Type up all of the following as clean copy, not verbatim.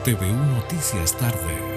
TVU Noticias Tarde.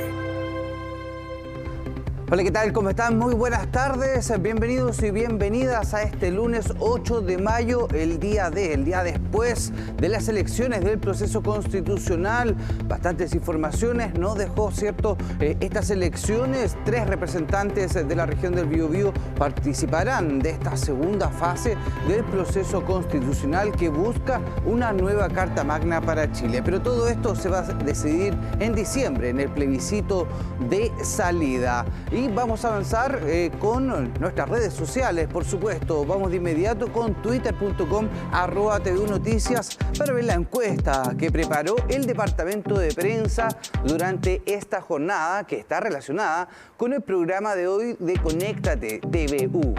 Hola, ¿qué tal? ¿Cómo están? Muy buenas tardes. Bienvenidos y bienvenidas a este lunes 8 de mayo, el día después de las elecciones del proceso constitucional. Bastantes informaciones nos dejó, ¿cierto? Estas elecciones, 3 representantes de la región del Biobío participarán de esta segunda fase del proceso constitucional que busca una nueva Carta Magna para Chile. Pero todo esto se va a decidir en diciembre, en el plebiscito de salida. Y vamos a avanzar con nuestras redes sociales, por supuesto. Vamos de inmediato con twitter.com/TVU Noticias para ver la encuesta que preparó el Departamento de Prensa durante esta jornada que está relacionada con el programa de hoy de Conéctate TVU.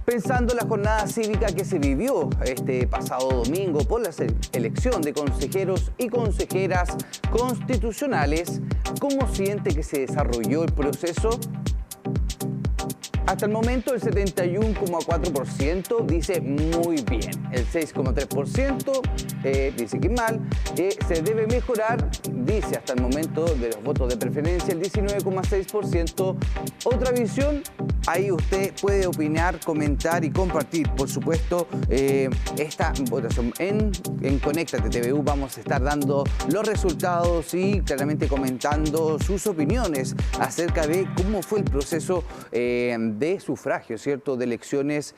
Pensando en la jornada cívica que se vivió este pasado domingo por la elección de consejeros y consejeras constitucionales, ¿cómo siente que se desarrolló el proceso? Hasta el momento el 71,4% dice muy bien, el 6,3% dice que mal, se debe mejorar, dice hasta el momento de los votos de preferencia el 19,6%. Otra visión, ahí usted puede opinar, comentar y compartir, por supuesto, esta votación. En Conéctate TVU vamos a estar dando los resultados y claramente comentando sus opiniones acerca de cómo fue el proceso de sufragio, ¿cierto? De elecciones,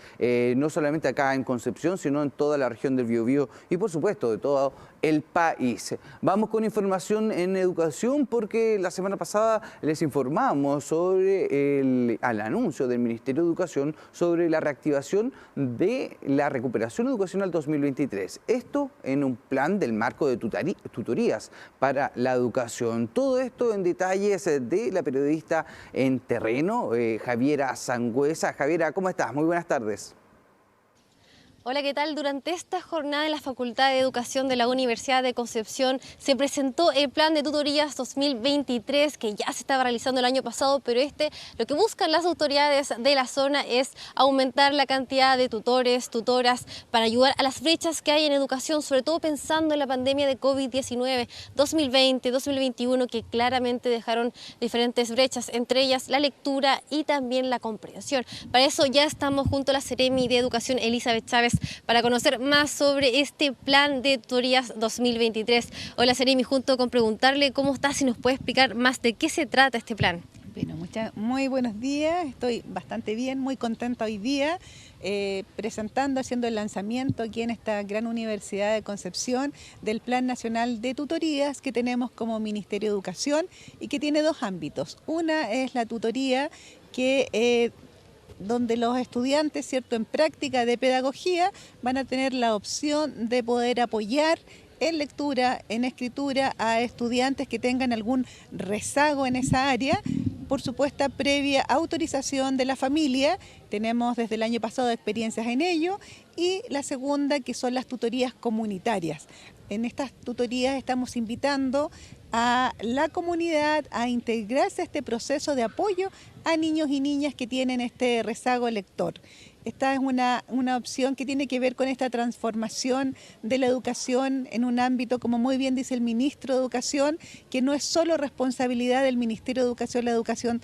no solamente acá en Concepción, sino en toda la región del Biobío y, por supuesto, de todo el país. Vamos con información en educación porque la semana pasada les informamos sobre el anuncio del Ministerio de Educación sobre la reactivación de la recuperación educacional 2023. Esto en un plan del marco de tutorías para la educación. Todo esto en detalles de la periodista en terreno, Javiera Sangüesa. Javiera, ¿cómo estás? Muy buenas tardes. Hola, ¿qué tal? Durante esta jornada en la Facultad de Educación de la Universidad de Concepción se presentó el Plan de Tutorías 2023 que ya se estaba realizando el año pasado, pero lo que buscan las autoridades de la zona es aumentar la cantidad de tutores, tutoras para ayudar a las brechas que hay en educación, sobre todo pensando en la pandemia de COVID-19 2020-2021 que claramente dejaron diferentes brechas, entre ellas la lectura y también la comprensión. Para eso ya estamos junto a la Seremi de Educación, Elizabeth Chávez, para conocer más sobre este plan de tutorías 2023. Hola Seremi, junto con preguntarle cómo está, si nos puede explicar más de qué se trata este plan. Bueno, muy buenos días, estoy bastante bien, muy contenta hoy día, haciendo el lanzamiento aquí en esta gran Universidad de Concepción del Plan Nacional de Tutorías que tenemos como Ministerio de Educación y que tiene 2 ámbitos. Una es la tutoría que donde los estudiantes, ¿cierto?, en práctica de pedagogía van a tener la opción de poder apoyar en lectura, en escritura a estudiantes que tengan algún rezago en esa área, por supuesta previa autorización de la familia. Tenemos desde el año pasado experiencias en ello. Y la segunda, que son las tutorías comunitarias. En estas tutorías estamos invitando a la comunidad a integrarse a este proceso de apoyo a niños y niñas que tienen este rezago lector. Esta es una opción que tiene que ver con esta transformación de la educación en un ámbito, como muy bien dice el ministro de Educación, que no es solo responsabilidad del Ministerio de Educación, la educación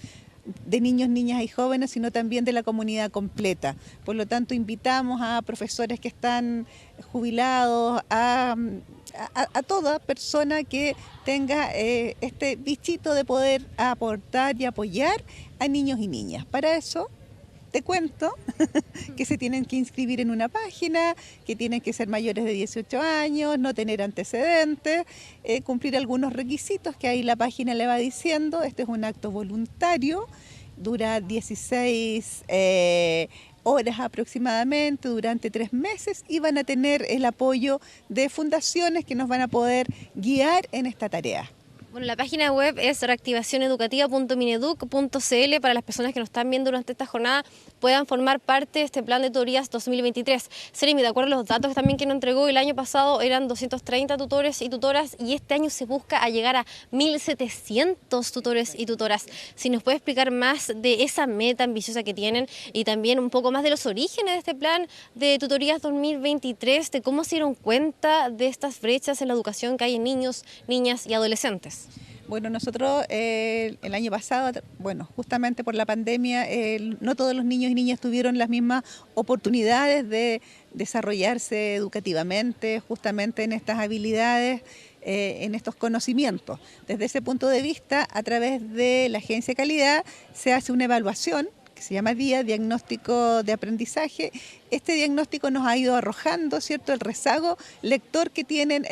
de niños, niñas y jóvenes, sino también de la comunidad completa. Por lo tanto, invitamos a profesores que están jubilados, a toda persona que tenga este bichito de poder aportar y apoyar a niños y niñas. Para eso, te cuento que se tienen que inscribir en una página, que tienen que ser mayores de 18 años, no tener antecedentes, cumplir algunos requisitos que ahí la página le va diciendo. Este es un acto voluntario, dura 16 horas aproximadamente durante 3 meses y van a tener el apoyo de fundaciones que nos van a poder guiar en esta tarea. Bueno, la página web es reactivacioneducativa.mineduc.cl para las personas que nos están viendo durante esta jornada puedan formar parte de este plan de tutorías 2023. Seremi, de acuerdo a los datos también que nos entregó, el año pasado eran 230 tutores y tutoras y este año se busca a llegar a 1.700 tutores y tutoras. Si nos puede explicar más de esa meta ambiciosa que tienen y también un poco más de los orígenes de este plan de tutorías 2023, de cómo se dieron cuenta de estas brechas en la educación que hay en niños, niñas y adolescentes. Bueno, nosotros el año pasado, justamente por la pandemia, no todos los niños y niñas tuvieron las mismas oportunidades de desarrollarse educativamente, justamente en estas habilidades, en estos conocimientos. Desde ese punto de vista, a través de la Agencia de Calidad se hace una evaluación que se llama DIA, Diagnóstico de Aprendizaje. Este diagnóstico nos ha ido arrojando, ¿cierto?, el rezago lector que tienen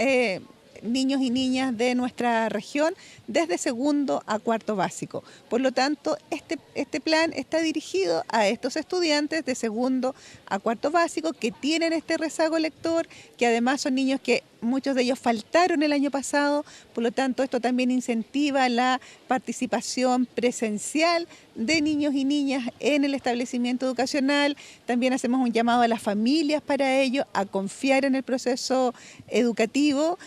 niños y niñas de nuestra región desde segundo a cuarto básico. Por lo tanto, este plan está dirigido a estos estudiantes de segundo a cuarto básico que tienen este rezago lector, que además son niños que muchos de ellos faltaron el año pasado, por lo tanto esto también incentiva la participación presencial de niños y niñas en el establecimiento educacional. También hacemos un llamado a las familias para ello, a confiar en el proceso educativo,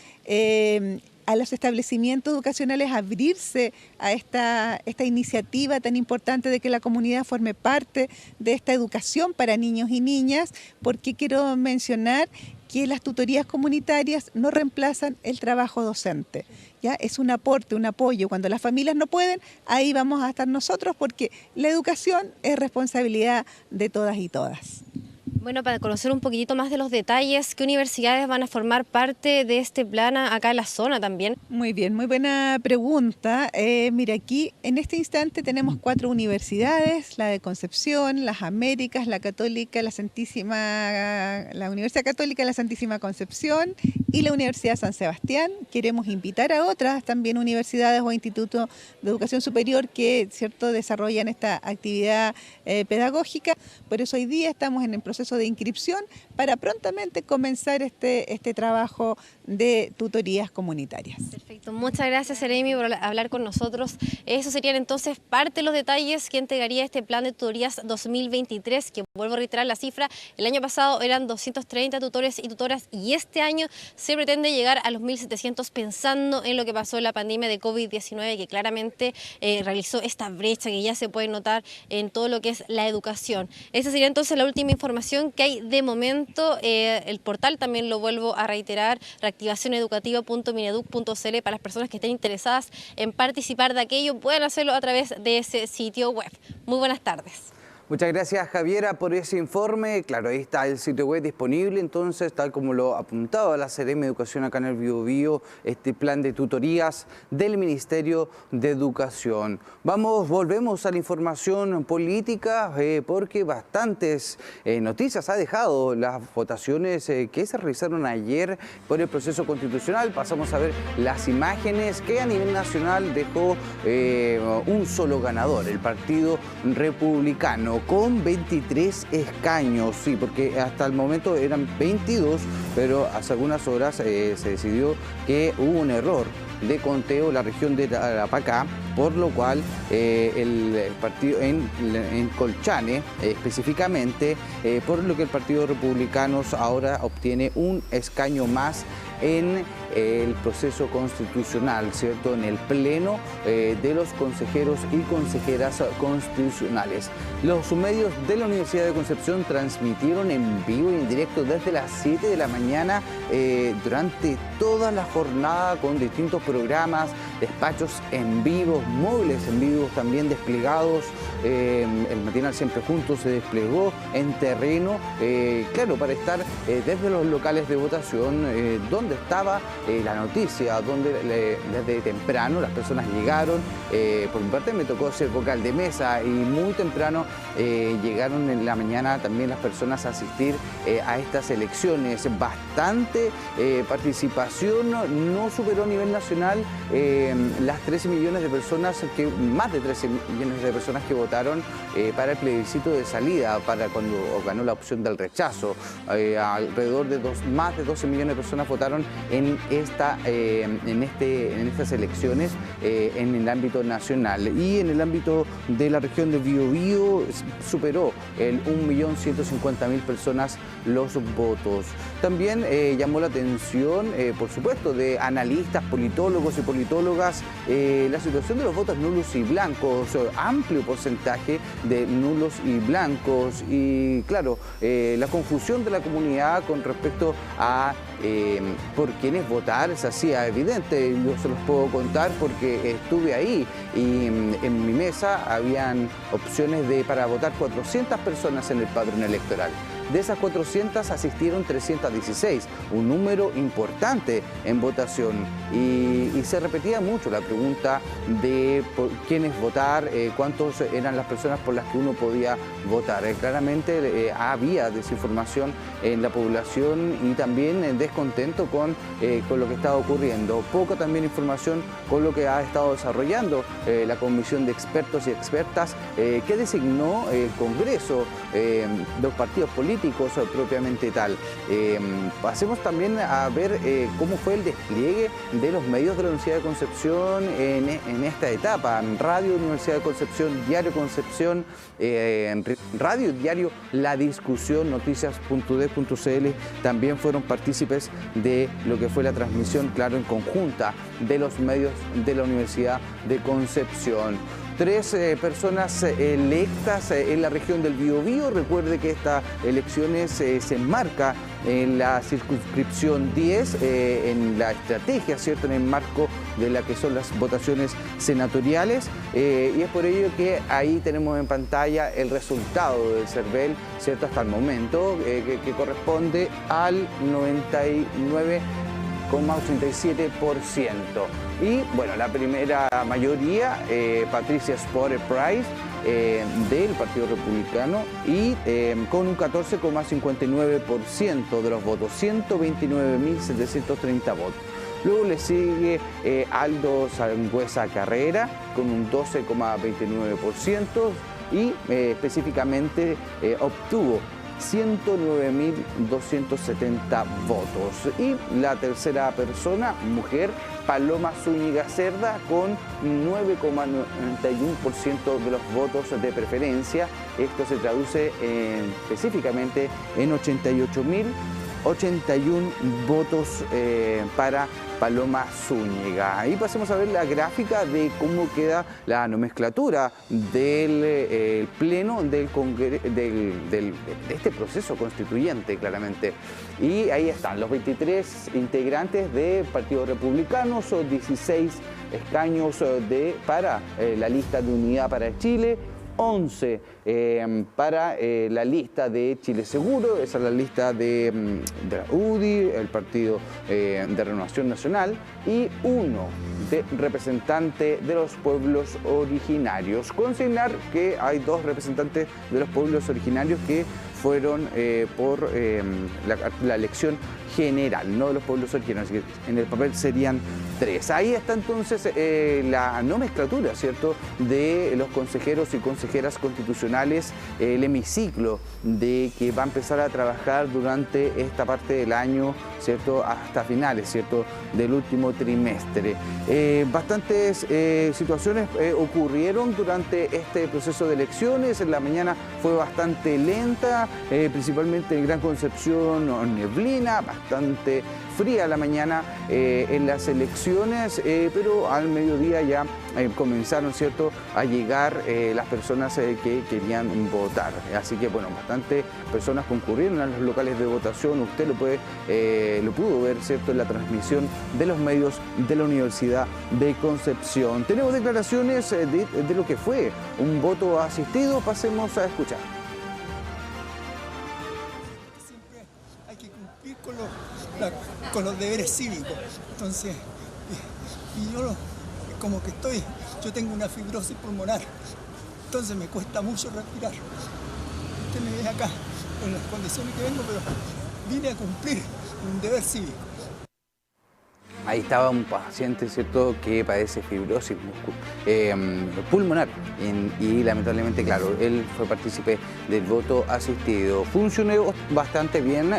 a los establecimientos educacionales a abrirse a esta iniciativa tan importante de que la comunidad forme parte de esta educación para niños y niñas, porque quiero mencionar que las tutorías comunitarias no reemplazan el trabajo docente. ¿Ya? Es un aporte, un apoyo. Cuando las familias no pueden, ahí vamos a estar nosotros, porque la educación es responsabilidad de todas y todas. Bueno, para conocer un poquitito más de los detalles, ¿qué universidades van a formar parte de este plan acá en la zona también? Muy bien, muy buena pregunta. Mira, aquí en este instante tenemos 4 universidades, la de Concepción, las Américas, la Católica, la Universidad Católica de la Santísima Concepción y la Universidad San Sebastián. Queremos invitar a otras también universidades o institutos de educación superior que, ¿cierto?, desarrollan esta actividad pedagógica. Por eso hoy día estamos en el proceso de inscripción para prontamente comenzar este trabajo de tutorías comunitarias. Perfecto, muchas gracias Seremi por hablar con nosotros. Esos serían entonces parte de los detalles que entregaría este plan de tutorías 2023, que vuelvo a reiterar la cifra, el año pasado eran 230 tutores y tutoras y este año se pretende llegar a los 1.700 pensando en lo que pasó en la pandemia de COVID-19 que claramente realizó esta brecha que ya se puede notar en todo lo que es la educación. Esa sería entonces la última información que hay de momento. El portal también lo vuelvo a reiterar, reactivacioneducativa.mineduc.cl, para las personas que estén interesadas en participar de aquello, pueden hacerlo a través de ese sitio web. Muy buenas tardes. Muchas gracias, Javiera, por ese informe. Claro, ahí está el sitio web disponible, entonces, tal como lo apuntaba la Seremi de Educación acá en el Biobío, este plan de tutorías del Ministerio de Educación. Volvemos a la información política, porque bastantes noticias ha dejado las votaciones que se realizaron ayer por el proceso constitucional. Pasamos a ver las imágenes que a nivel nacional dejó un solo ganador, el Partido Republicano, con 23 escaños, sí, porque hasta el momento eran 22, pero hace algunas horas se decidió que hubo un error de conteo en la región de Tarapacá, por lo cual el partido en Colchane específicamente, por lo que el Partido Republicano ahora obtiene un escaño más en el proceso constitucional, ¿cierto?, en el pleno de los consejeros y consejeras constitucionales. Los medios de la Universidad de Concepción transmitieron en vivo y en directo desde las 7 de la mañana durante toda la jornada, con distintos programas, despachos en vivo, móviles en vivo también desplegados. El matinal Siempre Juntos se desplegó en terreno, claro, para estar desde los locales de votación, donde estaba la noticia, donde desde temprano las personas llegaron. Por mi parte me tocó ser vocal de mesa y muy temprano llegaron en la mañana también las personas a asistir a estas elecciones. Bastante participación, no superó a nivel nacional las 13 millones de personas, más de 13 millones de personas que votaron para el plebiscito de salida, para cuando ganó la opción del rechazo. Alrededor de más de 12 millones de personas votaron en estas elecciones en el ámbito nacional. Y en el ámbito de la región de Biobío superó el 1.150.000 personas los votos. También llamó la atención, por supuesto, de analistas, politólogos y politólogas, la situación de los votos nulos y blancos, amplio porcentaje de nulos y blancos, y claro, la confusión de la comunidad con respecto a por quiénes votar se hacía evidente. Yo se los puedo contar porque estuve ahí y en mi mesa habían opciones para votar 400 personas en el padrón electoral. De esas 400 asistieron 316, un número importante en votación, y se repetía mucho la pregunta de por quiénes votar, cuántos eran las personas por las que uno podía votar. Claramente había desinformación en la población y también descontento con lo que estaba ocurriendo. Poca también información con lo que ha estado desarrollando la comisión de expertos y expertas que designó el Congreso, los partidos políticos propiamente tal. Pasemos también a ver cómo fue el despliegue de los medios de la Universidad de Concepción en esta etapa. Radio Universidad de Concepción, Diario Concepción, Radio Diario La Discusión, noticias.d.cl también fueron partícipes de lo que fue la transmisión, claro, en conjunta de los medios de la Universidad de Concepción. 3 personas electas en la región del Biobío. Recuerde que estas elecciones se enmarca en la circunscripción 10, en la estrategia, ¿cierto?, en el marco de la que son las votaciones senatoriales, y es por ello que ahí tenemos en pantalla el resultado del CERVEL, ¿cierto?, hasta el momento, que corresponde al 99,87%. Y bueno, la primera mayoría, Patricia Spore Price, del Partido Republicano, y con un 14,59% de los votos, 129.730 votos. Luego le sigue Aldo Sangüesa Carrera con un 12,29% y específicamente obtuvo 109.270 votos. Y la tercera persona, mujer, Paloma Zúñiga Cerda, con 9,91% de los votos de preferencia. Esto se traduce específicamente en 88.081 votos para Paloma Zúñiga. Ahí pasemos a ver la gráfica de cómo queda la nomenclatura del pleno de este proceso constituyente, claramente. Y ahí están los 23 integrantes del Partido Republicano, son 16 escaños para la lista de Unidad para Chile, 11 para la lista de Chile Seguro, esa es la lista de la UDI, el Partido de Renovación Nacional, y 1 de representante de los pueblos originarios. Consignar que hay 2 representantes de los pueblos originarios que fueron por la elección general, no de los pueblos originarios, en el papel serían 3. Ahí está entonces la nomenclatura, ¿cierto?, de los consejeros y consejeras constitucionales, el hemiciclo de que va a empezar a trabajar durante esta parte del año, ¿cierto?, hasta finales, ¿cierto?, del último trimestre. Bastantes situaciones ocurrieron durante este proceso de elecciones. En la mañana fue bastante lenta, principalmente en Gran Concepción, neblina, bastante fría la mañana en las elecciones, pero al mediodía ya comenzaron, ¿cierto?, a llegar las personas que querían votar. Así que, bueno, bastantes personas concurrieron a los locales de votación. Usted lo pudo ver, ¿cierto?, en la transmisión de los medios de la Universidad de Concepción. Tenemos declaraciones de lo que fue un voto asistido. Pasemos a escuchar. Siempre hay que cumplir con los deberes cívicos. Entonces, y yo como que yo tengo una fibrosis pulmonar, entonces me cuesta mucho respirar. Usted me ve acá con las condiciones que vengo, pero vine a cumplir un deber cívico. Ahí estaba un paciente, ¿cierto?, que padece fibrosis pulmonar y lamentablemente, claro, él fue partícipe del voto asistido. Funcionó bastante bien,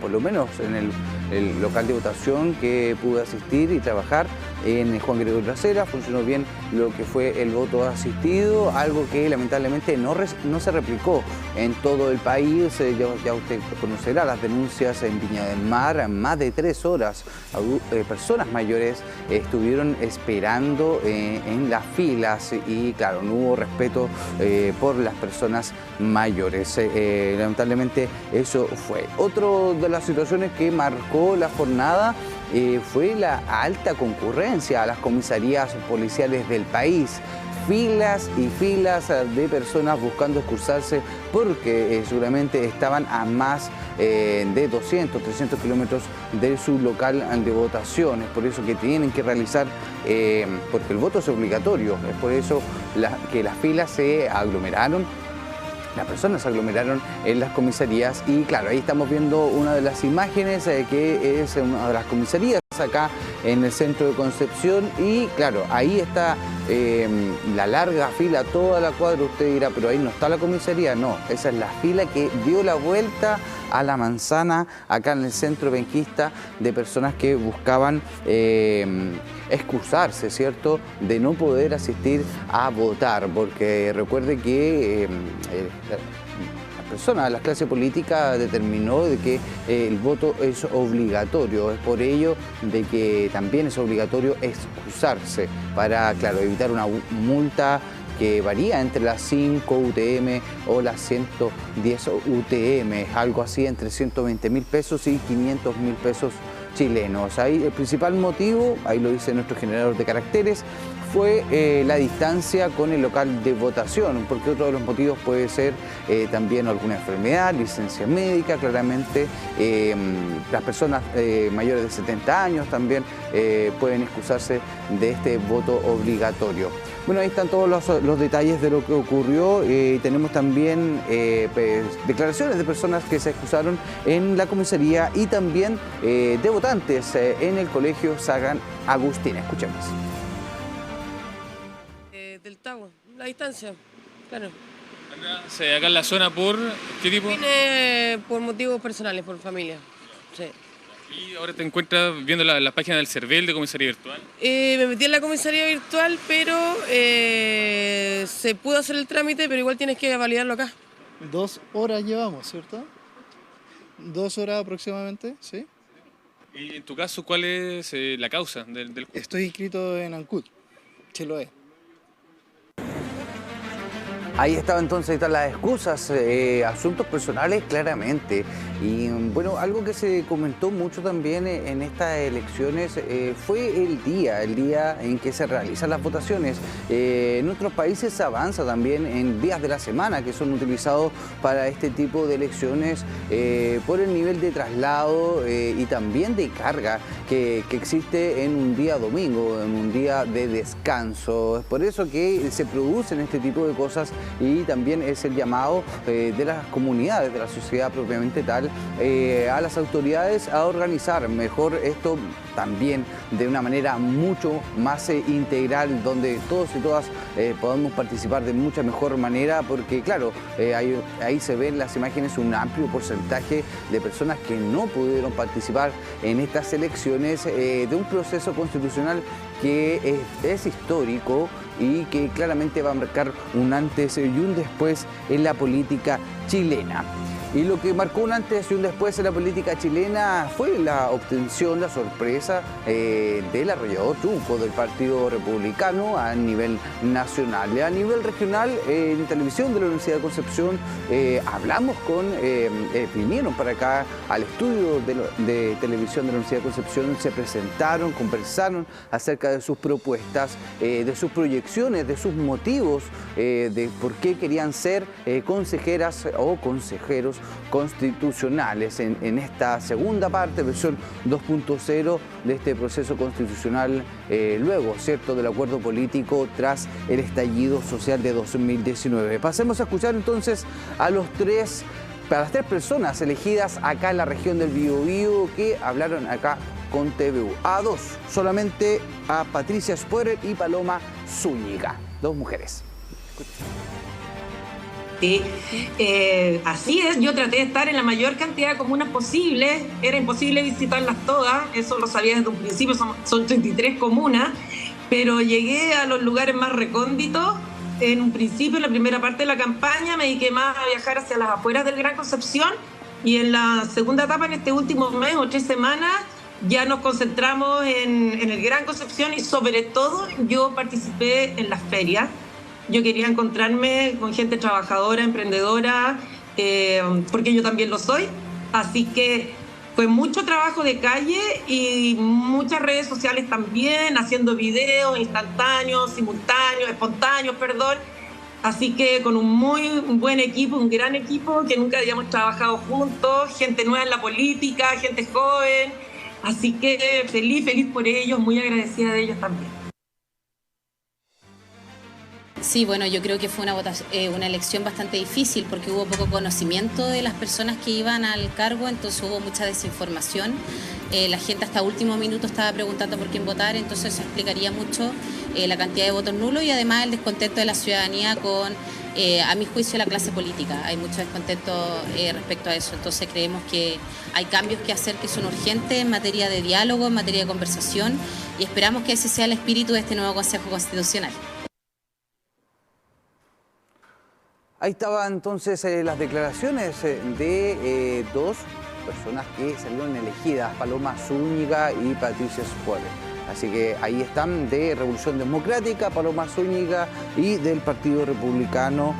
por lo menos en el local de votación que pude asistir y trabajar en Juan Gregorio Lacera. Funcionó bien lo que fue el voto asistido, algo que lamentablemente no se replicó en todo el país. Ya usted conocerá las denuncias en Viña del Mar, más de 3 horas. Personas mayores estuvieron esperando en las filas y claro, no hubo respeto por las personas mayores. Lamentablemente eso fue. Otra de las situaciones que marcó la jornada fue la alta concurrencia a las comisarías policiales del país. Filas y filas de personas buscando excursarse porque seguramente estaban a más de 200, 300 kilómetros de su local de votación. Es por eso que tienen que realizar, porque el voto es obligatorio, es por eso que las filas se aglomeraron. Las personas se aglomeraron en las comisarías y claro, ahí estamos viendo una de las imágenes que es una de las comisarías acá en el centro de Concepción y claro, ahí está la larga fila, toda la cuadra. Usted dirá, pero ahí no está la comisaría. No, esa es la fila que dio la vuelta a la manzana acá en el centro benquista de personas que buscaban excusarse, ¿cierto?, de no poder asistir a votar, porque recuerde que la clase política determinó de que el voto es obligatorio. Es por ello de que también es obligatorio excusarse para, claro, evitar una multa que varía entre las 5 UTM o las 110 UTM, algo así entre 120.000 pesos y 500.000 pesos chilenos. Ahí el principal motivo, ahí lo dice nuestro generador de caracteres, fue la distancia con el local de votación, porque otro de los motivos puede ser también alguna enfermedad, licencia médica, claramente las personas mayores de 70 años también pueden excusarse de este voto obligatorio. Bueno, ahí están todos los detalles de lo que ocurrió. Tenemos también declaraciones de personas que se excusaron en la comisaría y también de votantes en el colegio San Agustín. Escuchemos. Del Tagua, la distancia, claro. Acá en la zona, ¿por qué tipo? Vine por motivos personales, por familia, sí. ¿Y ahora te encuentras viendo la página del CERVEL de comisaría virtual? Me metí en la comisaría virtual, pero se pudo hacer el trámite, pero igual tienes que validarlo acá. 2 horas llevamos, ¿cierto? 2 horas aproximadamente, ¿sí? ¿Y en tu caso cuál es la causa del... Estoy inscrito en ANCUT, Chiloé. Ahí estaba entonces las excusas, asuntos personales claramente. Y bueno, algo que se comentó mucho también en estas elecciones fue el día en que se realizan las votaciones. En otros países se avanza también en días de la semana que son utilizados para este tipo de elecciones por el nivel de traslado y también de carga que existe en un día domingo, en un día de descanso. Es por eso que se producen este tipo de cosas y también es el llamado de las comunidades, de la sociedad propiamente tal, a las autoridades a organizar mejor esto también de una manera mucho más integral, donde todos y todas podamos participar de mucha mejor manera, porque claro, ahí se ven las imágenes un amplio porcentaje de personas que no pudieron participar en estas elecciones de un proceso constitucional que es histórico y que claramente va a marcar un antes y un después en la política chilena. Y lo que marcó un antes y un después en la política chilena fue la obtención, la sorpresa del arrollador triunfo del Partido Republicano a nivel nacional. Y a nivel regional, en televisión de la Universidad de Concepción, hablamos vinieron para acá al estudio de televisión de la Universidad de Concepción, se presentaron, conversaron acerca de sus propuestas, de sus proyecciones, de sus motivos, de por qué querían ser consejeras o consejeros constitucionales en esta segunda parte, versión 2.0 de este proceso constitucional, luego, ¿cierto?, del acuerdo político tras el estallido social de 2019. Pasemos a escuchar entonces a las tres personas elegidas acá en la región del Biobío que hablaron acá con TVU. A 2, solamente a Patricia Spuerer y Paloma Zúñiga, 2 mujeres. Sí, así es, yo traté de estar en la mayor cantidad de comunas posible, era imposible visitarlas todas, eso lo sabía desde un principio, son 33 comunas, pero llegué a los lugares más recónditos. En un principio, en la primera parte de la campaña, me dediqué más a viajar hacia las afueras del Gran Concepción, y en la segunda etapa, en este último mes o 3 semanas, ya nos concentramos en el Gran Concepción, y sobre todo yo participé en las ferias. Yo quería encontrarme con gente trabajadora, emprendedora, porque yo también lo soy. Así que fue mucho trabajo de calle y muchas redes sociales también, haciendo videos instantáneos, simultáneos, espontáneos, perdón. Así que con un muy buen equipo, un gran equipo que nunca habíamos trabajado juntos, gente nueva en la política, gente joven. Así que feliz por ellos, muy agradecida de ellos también. Sí, bueno, yo creo que fue una elección bastante difícil porque hubo poco conocimiento de las personas que iban al cargo, entonces hubo mucha desinformación. La gente hasta último minuto estaba preguntando por quién votar, entonces eso explicaría mucho la cantidad de votos nulos y además el descontento de la ciudadanía con, a mi juicio, la clase política. Hay mucho descontento respecto a eso, entonces creemos que hay cambios que hacer que son urgentes en materia de diálogo, en materia de conversación, y esperamos que ese sea el espíritu de este nuevo Consejo Constitucional. Ahí estaban entonces las declaraciones de 2 personas que salieron elegidas, Paloma Zúñiga y Patricia Spuerer. Así que ahí están, de Revolución Democrática, Paloma Zúñiga, y del Partido Republicano,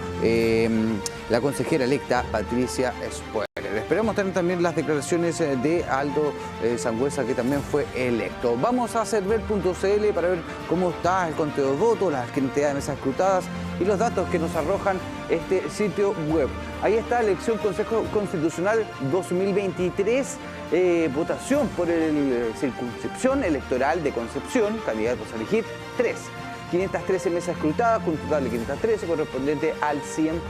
la consejera electa Patricia Spuerer. Esperamos tener también las declaraciones de Aldo Sangüesa, que también fue electo. Vamos a cervel.cl para ver cómo está el conteo de votos, las cantidades de mesas escrutadas y los datos que nos arrojan este sitio web. Ahí está, elección Consejo Constitucional 2023, votación por el circunscripción electoral de Concepción, candidatos a elegir 3. 513 mesas escrutadas, con un total de 513 correspondiente al 100%.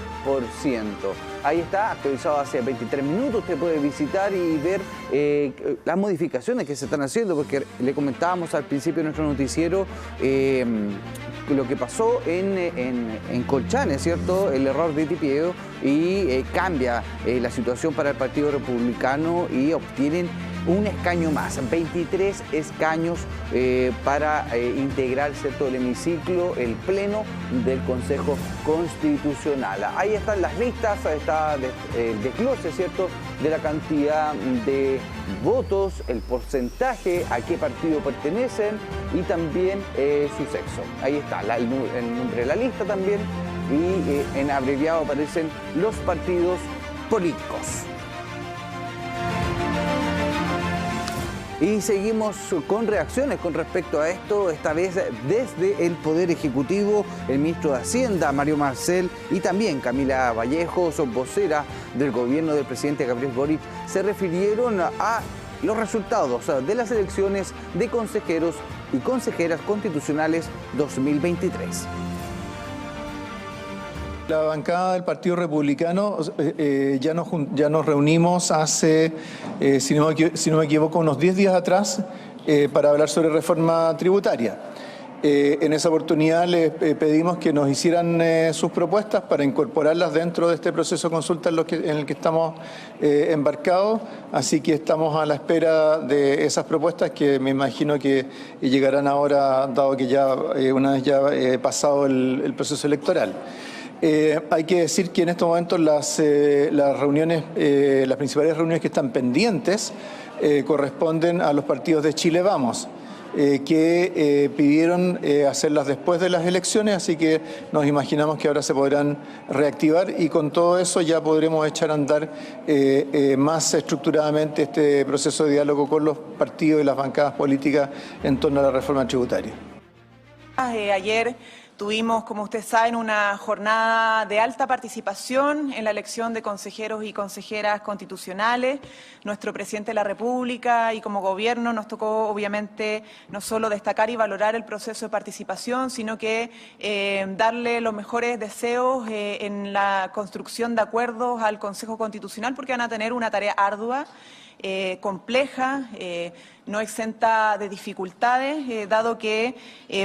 Ahí está, actualizado hace 23 minutos. Usted puede visitar y ver las modificaciones que se están haciendo, porque le comentábamos al principio de nuestro noticiero lo que pasó en Colchane, ¿cierto? El error de tipieo, y cambia la situación para el Partido Republicano y obtienen un escaño más, 23 escaños para integrar, ¿cierto?, el hemiciclo, el pleno del Consejo Constitucional. Ahí están las listas, está el desglose, ¿cierto?, de la cantidad de votos, el porcentaje, a qué partido pertenecen y también su sexo. Ahí está el nombre de la lista también, y en abreviado aparecen los partidos políticos. Y seguimos con reacciones con respecto a esto, esta vez desde el Poder Ejecutivo. El ministro de Hacienda, Mario Marcel, y también Camila Vallejo, vocera del gobierno del presidente Gabriel Boric, se refirieron a los resultados de las elecciones de consejeros y consejeras constitucionales 2023. La bancada del Partido Republicano ya nos reunimos hace, si no me equivoco, unos 10 días atrás para hablar sobre reforma tributaria. En esa oportunidad les pedimos que nos hicieran sus propuestas para incorporarlas dentro de este proceso de consulta en el que estamos embarcados. Así que estamos a la espera de esas propuestas, que me imagino que llegarán ahora, dado que ya una vez ya pasado el proceso electoral. Hay que decir que en estos momentos las principales reuniones que están pendientes corresponden a los partidos de Chile Vamos, que pidieron hacerlas después de las elecciones, así que nos imaginamos que ahora se podrán reactivar, y con todo eso ya podremos echar a andar más estructuradamente este proceso de diálogo con los partidos y las bancadas políticas en torno a la reforma tributaria. Ayer Tuvimos, como ustedes saben, una jornada de alta participación en la elección de consejeros y consejeras constitucionales. Nuestro presidente de la República y como gobierno nos tocó, obviamente, no solo destacar y valorar el proceso de participación, sino que darle los mejores deseos en la construcción de acuerdos al Consejo Constitucional, porque van a tener una tarea ardua, compleja, no exenta de dificultades, dado que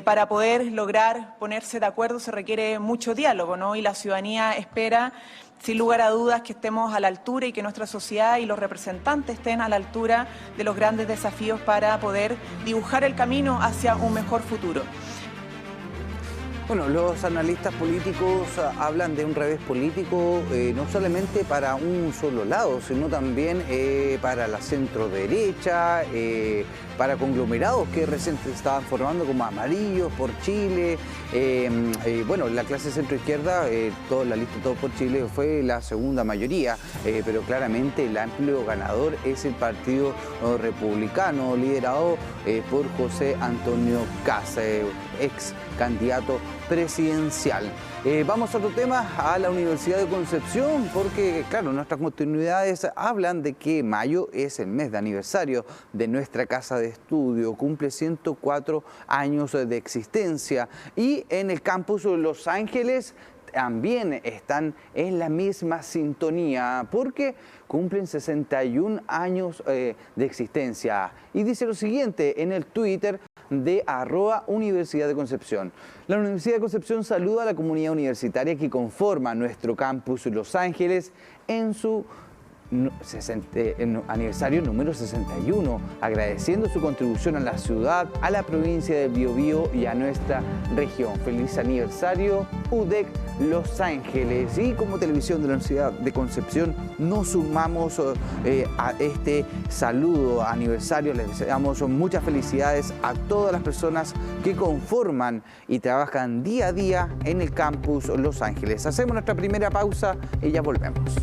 para poder lograr ponerse de acuerdo se requiere mucho diálogo, ¿no? Y la ciudadanía espera, sin lugar a dudas, que estemos a la altura y que nuestra sociedad y los representantes estén a la altura de los grandes desafíos para poder dibujar el camino hacia un mejor futuro. Bueno, los analistas políticos hablan de un revés político no solamente para un solo lado, sino también para la centro-derecha, para conglomerados que recién se estaban formando como Amarillos por Chile. Bueno, la clase centro-izquierda, la lista Todo por Chile fue la segunda mayoría, pero claramente el amplio ganador es el Partido Republicano, liderado por José Antonio Kast, ex candidato presidencial. Vamos a otro tema, a la Universidad de Concepción, porque claro, nuestras continuidades hablan de que mayo es el mes de aniversario de nuestra casa de estudio, cumple 104 años de existencia, y en el campus Los Ángeles también están en la misma sintonía, porque cumplen 61 años de existencia. Y dice lo siguiente en el Twitter de @Universidad de Concepción. La Universidad de Concepción saluda a la comunidad universitaria que conforma nuestro campus Los Ángeles en su aniversario número 61, agradeciendo su contribución a la ciudad, a la provincia de Biobío y a nuestra región. Feliz aniversario, UDEC Los Ángeles. Y como televisión de la Universidad de Concepción nos sumamos a este saludo aniversario. Les deseamos muchas felicidades a todas las personas que conforman y trabajan día a día en el campus Los Ángeles. Hacemos nuestra primera pausa y ya volvemos.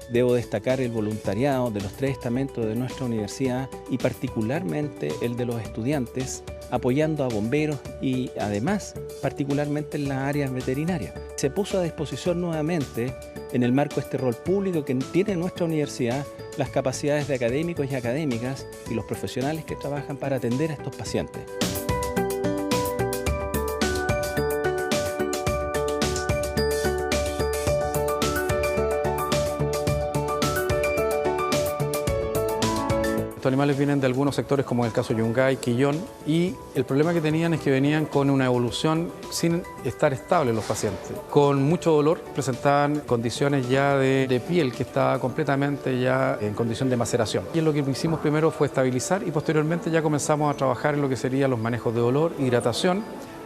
Debo destacar el voluntariado de los 3 estamentos de nuestra universidad y particularmente el de los estudiantes, apoyando a bomberos y además particularmente en las áreas veterinarias. Se puso a disposición nuevamente, en el marco de este rol público que tiene nuestra universidad, las capacidades de académicos y académicas y los profesionales que trabajan para atender a estos pacientes. Estos animales vienen de algunos sectores como el caso Yungay, Quillón, y el problema que tenían es que venían con una evolución sin estar estables los pacientes. Con mucho dolor, presentaban condiciones ya de piel que estaba completamente ya en condición de maceración. Y lo que hicimos primero fue estabilizar y posteriormente ya comenzamos a trabajar en lo que serían los manejos de dolor, hidratación.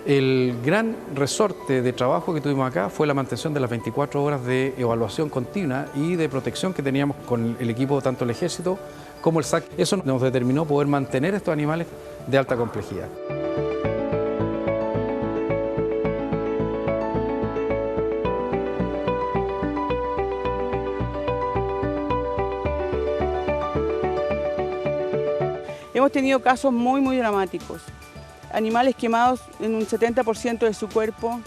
El gran resorte de trabajo que tuvimos acá fue la mantención de las 24 horas de evaluación continua y de protección que teníamos con el equipo, tanto el Ejército como el SAC. Eso nos determinó poder mantener estos animales de alta complejidad. Hemos tenido casos muy dramáticos. Animales quemados en un 70% de su cuerpo,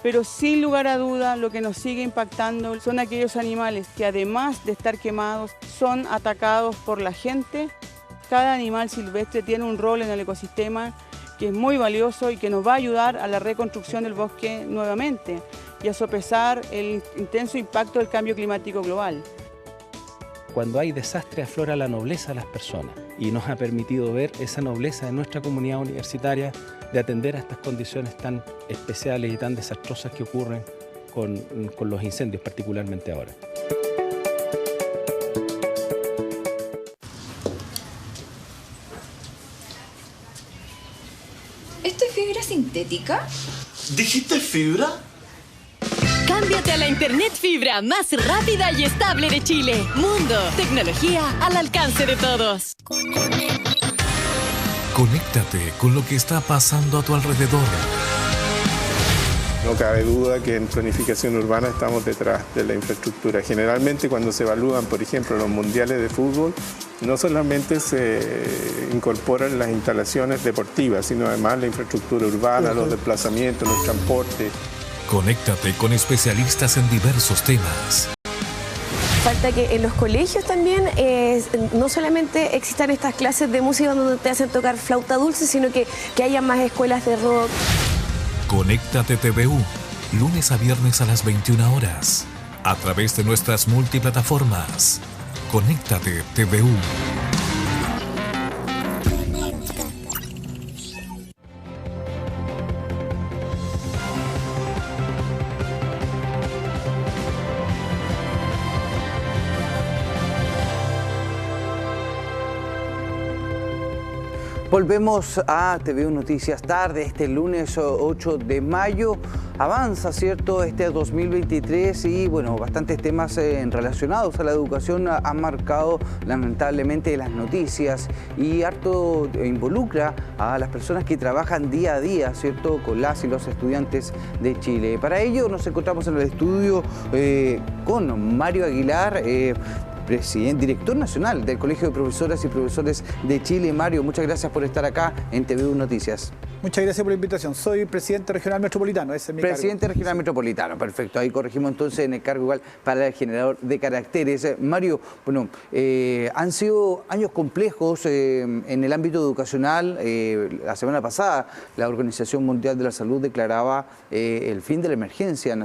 pero sin lugar a duda lo que nos sigue impactando son aquellos animales que además de estar quemados son atacados por la gente. Cada animal silvestre tiene un rol en el ecosistema que es muy valioso y que nos va a ayudar a la reconstrucción del bosque nuevamente y a sopesar el intenso impacto del cambio climático global. Cuando hay desastre aflora la nobleza de las personas y nos ha permitido ver esa nobleza de nuestra comunidad universitaria de atender a estas condiciones tan especiales y tan desastrosas que ocurren con los incendios, particularmente ahora. ¿Esto es fibra sintética? ¿Dijiste fibra? Cámbiate a la internet fibra más rápida y estable de Chile. Mundo, tecnología al alcance de todos. Conéctate con lo que está pasando a tu alrededor. No cabe duda que en planificación urbana estamos detrás de la infraestructura. Generalmente cuando se evalúan, por ejemplo, los mundiales de fútbol, no solamente se incorporan las instalaciones deportivas, sino además la infraestructura urbana, los desplazamientos, los transportes. Conéctate con especialistas en diversos temas. Falta que en los colegios también no solamente existan estas clases de música donde te hacen tocar flauta dulce, sino que haya más escuelas de rock. Conéctate TVU, lunes a viernes a las 21 horas, a través de nuestras multiplataformas. Conéctate TVU. Volvemos a TVU Noticias Tarde, este lunes 8 de mayo. Avanza, ¿cierto?, este 2023 y, bueno, bastantes temas relacionados a la educación han marcado lamentablemente las noticias y harto involucra a las personas que trabajan día a día, ¿cierto?, con las y los estudiantes de Chile. Para ello nos encontramos en el estudio con Mario Aguilar, director nacional del Colegio de Profesoras y Profesores de Chile. Mario, muchas gracias por estar acá en TVU Noticias. Muchas gracias por la invitación. Soy presidente regional metropolitano, ese es mi presidente cargo. Regional metropolitano, perfecto. Ahí corregimos entonces en el cargo igual para el generador de caracteres. Mario, bueno, han sido años complejos en el ámbito educacional. La semana pasada la Organización Mundial de la Salud declaraba el fin de la emergencia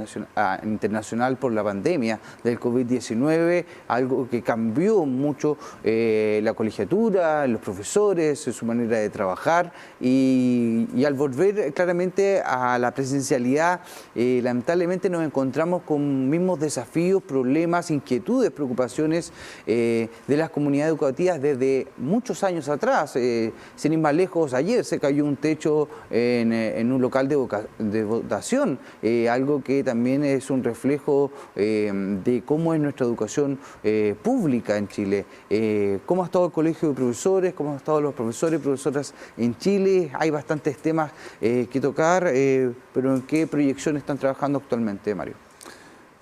internacional por la pandemia del COVID-19, algo que cambió mucho la colegiatura, los profesores, su manera de trabajar y al volver claramente a la presencialidad, lamentablemente nos encontramos con mismos desafíos, problemas, inquietudes, preocupaciones de las comunidades educativas desde muchos años atrás. Sin ir más lejos, ayer se cayó un techo en un local de votación, algo que también es un reflejo de cómo es nuestra educación pública en Chile. ¿Cómo ha estado el Colegio de Profesores? ¿Cómo han estado los profesores y profesoras en Chile? Hay bastantes temas que tocar, pero ¿en qué proyección están trabajando actualmente, Mario?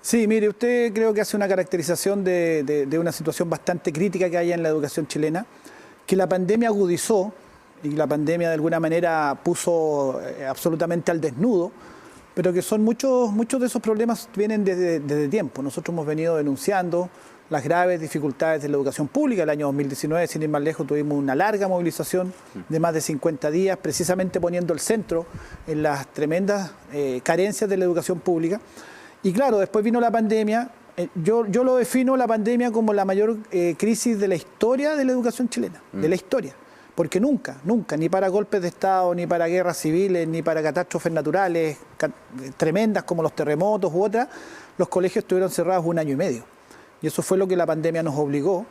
Sí, mire, usted creo que hace una caracterización de una situación bastante crítica que hay en la educación chilena, que la pandemia agudizó y la pandemia de alguna manera puso absolutamente al desnudo, pero que son muchos de esos problemas vienen desde tiempo. Nosotros hemos venido denunciando las graves dificultades de la educación pública. El año 2019, sin ir más lejos, tuvimos una larga movilización de más de 50 días, precisamente poniendo el centro en las tremendas carencias de la educación pública. Y claro, después vino la pandemia. Yo lo defino la pandemia como la mayor crisis de la historia de la educación chilena, de la historia. Porque nunca, ni para golpes de Estado, ni para guerras civiles, ni para catástrofes naturales tremendas como los terremotos u otras, los colegios estuvieron cerrados 1 año y medio. Y eso fue lo que la pandemia nos obligó.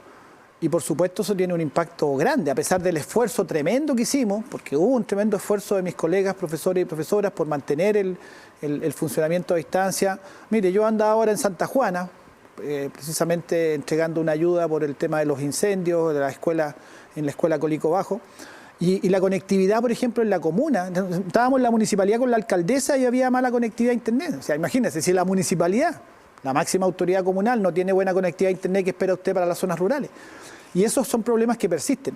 Y por supuesto eso tiene un impacto grande, a pesar del esfuerzo tremendo que hicimos, porque hubo un tremendo esfuerzo de mis colegas, profesores y profesoras, por mantener el funcionamiento a distancia. Mire, yo ando ahora en Santa Juana, precisamente entregando una ayuda por el tema de los incendios de la escuela, en la escuela Colico Bajo. Y la conectividad, por ejemplo, en la comuna, estábamos en la municipalidad con la alcaldesa y había mala conectividad a internet. O sea, imagínense, si la municipalidad, la máxima autoridad comunal, no tiene buena conectividad a internet, ¿qué espera usted para las zonas rurales? Y esos son problemas que persisten.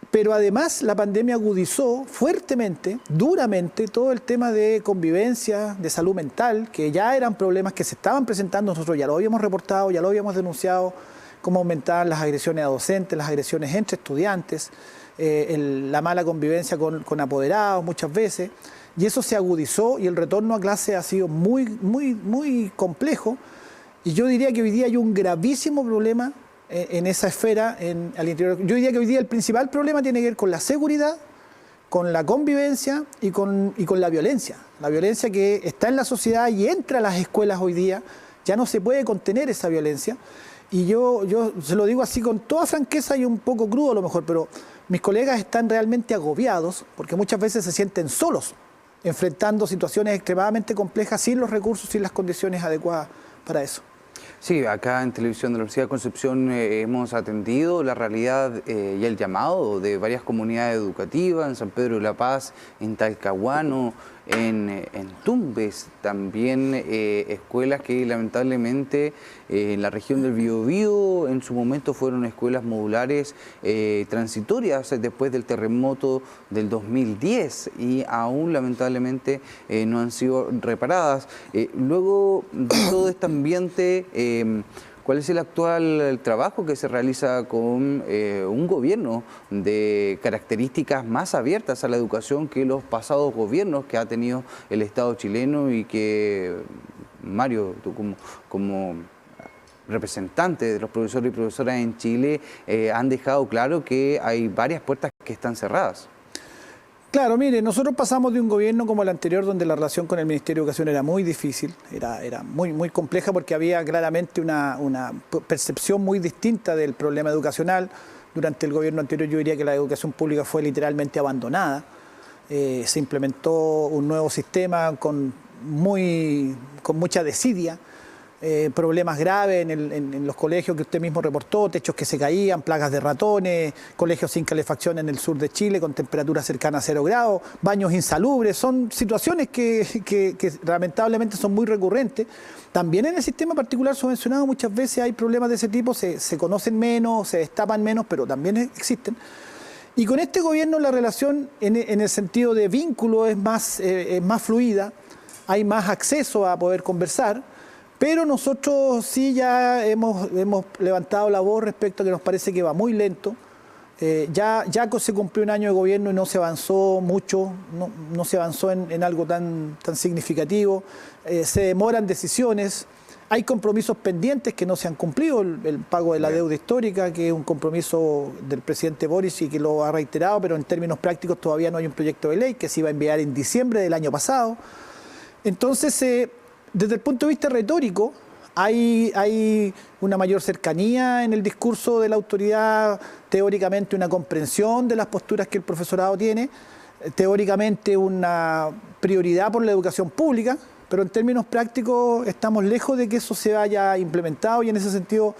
Pero además la pandemia agudizó fuertemente, duramente, todo el tema de convivencia, de salud mental, que ya eran problemas que se estaban presentando, nosotros ya lo habíamos reportado, ya lo habíamos denunciado, cómo aumentaban las agresiones a docentes, las agresiones entre estudiantes, la mala convivencia con apoderados muchas veces. Y eso se agudizó y el retorno a clase ha sido muy complejo. Y yo diría que hoy día hay un gravísimo problema en esa esfera al interior. Yo diría que hoy día el principal problema tiene que ver con la seguridad, con la convivencia y con la violencia. La violencia que está en la sociedad y entra a las escuelas hoy día, ya no se puede contener esa violencia. Y yo se lo digo así con toda franqueza y un poco crudo a lo mejor, pero mis colegas están realmente agobiados porque muchas veces se sienten solos, enfrentando situaciones extremadamente complejas sin los recursos, sin las condiciones adecuadas para eso. Sí, acá en Televisión de la Universidad de Concepción hemos atendido la realidad y el llamado de varias comunidades educativas, en San Pedro de la Paz, en Talcahuano, en Tumbes, también escuelas que lamentablemente en la región del Biobío en su momento fueron escuelas modulares transitorias después del terremoto del 2010 y aún lamentablemente no han sido reparadas. Luego de todo este ambiente, ¿cuál es el actual trabajo que se realiza con un gobierno de características más abiertas a la educación que los pasados gobiernos que ha tenido el Estado chileno y que, Mario, tú como representante de los profesores y profesoras en Chile, han dejado claro que hay varias puertas que están cerradas? Claro, mire, nosotros pasamos de un gobierno como el anterior donde la relación con el Ministerio de Educación era muy difícil, era muy compleja porque había claramente una percepción muy distinta del problema educacional. Durante el gobierno anterior yo diría que la educación pública fue literalmente abandonada. Se implementó un nuevo sistema con mucha desidia. Problemas graves en los colegios que usted mismo reportó, techos que se caían, plagas de ratones, colegios sin calefacción en el sur de Chile con temperaturas cercanas a 0 grados, baños insalubres, son situaciones que lamentablemente son muy recurrentes. También en el sistema particular subvencionado muchas veces hay problemas de ese tipo, se conocen menos, se destapan menos, pero también existen. Y con este gobierno la relación en el sentido de vínculo es más fluida, hay más acceso a poder conversar. Pero nosotros sí ya hemos levantado la voz respecto a que nos parece que va muy lento. Ya se cumplió un año de gobierno y no se avanzó mucho, no se avanzó en algo tan significativo. Se demoran decisiones, hay compromisos pendientes que no se han cumplido. El pago de la deuda histórica, que es un compromiso del presidente Boris y que lo ha reiterado, pero en términos prácticos todavía no hay un proyecto de ley que se iba a enviar en diciembre del año pasado. Entonces, desde el punto de vista retórico, hay una mayor cercanía en el discurso de la autoridad, teóricamente una comprensión de las posturas que el profesorado tiene, teóricamente una prioridad por la educación pública, pero en términos prácticos estamos lejos de que eso se haya implementado y en ese sentido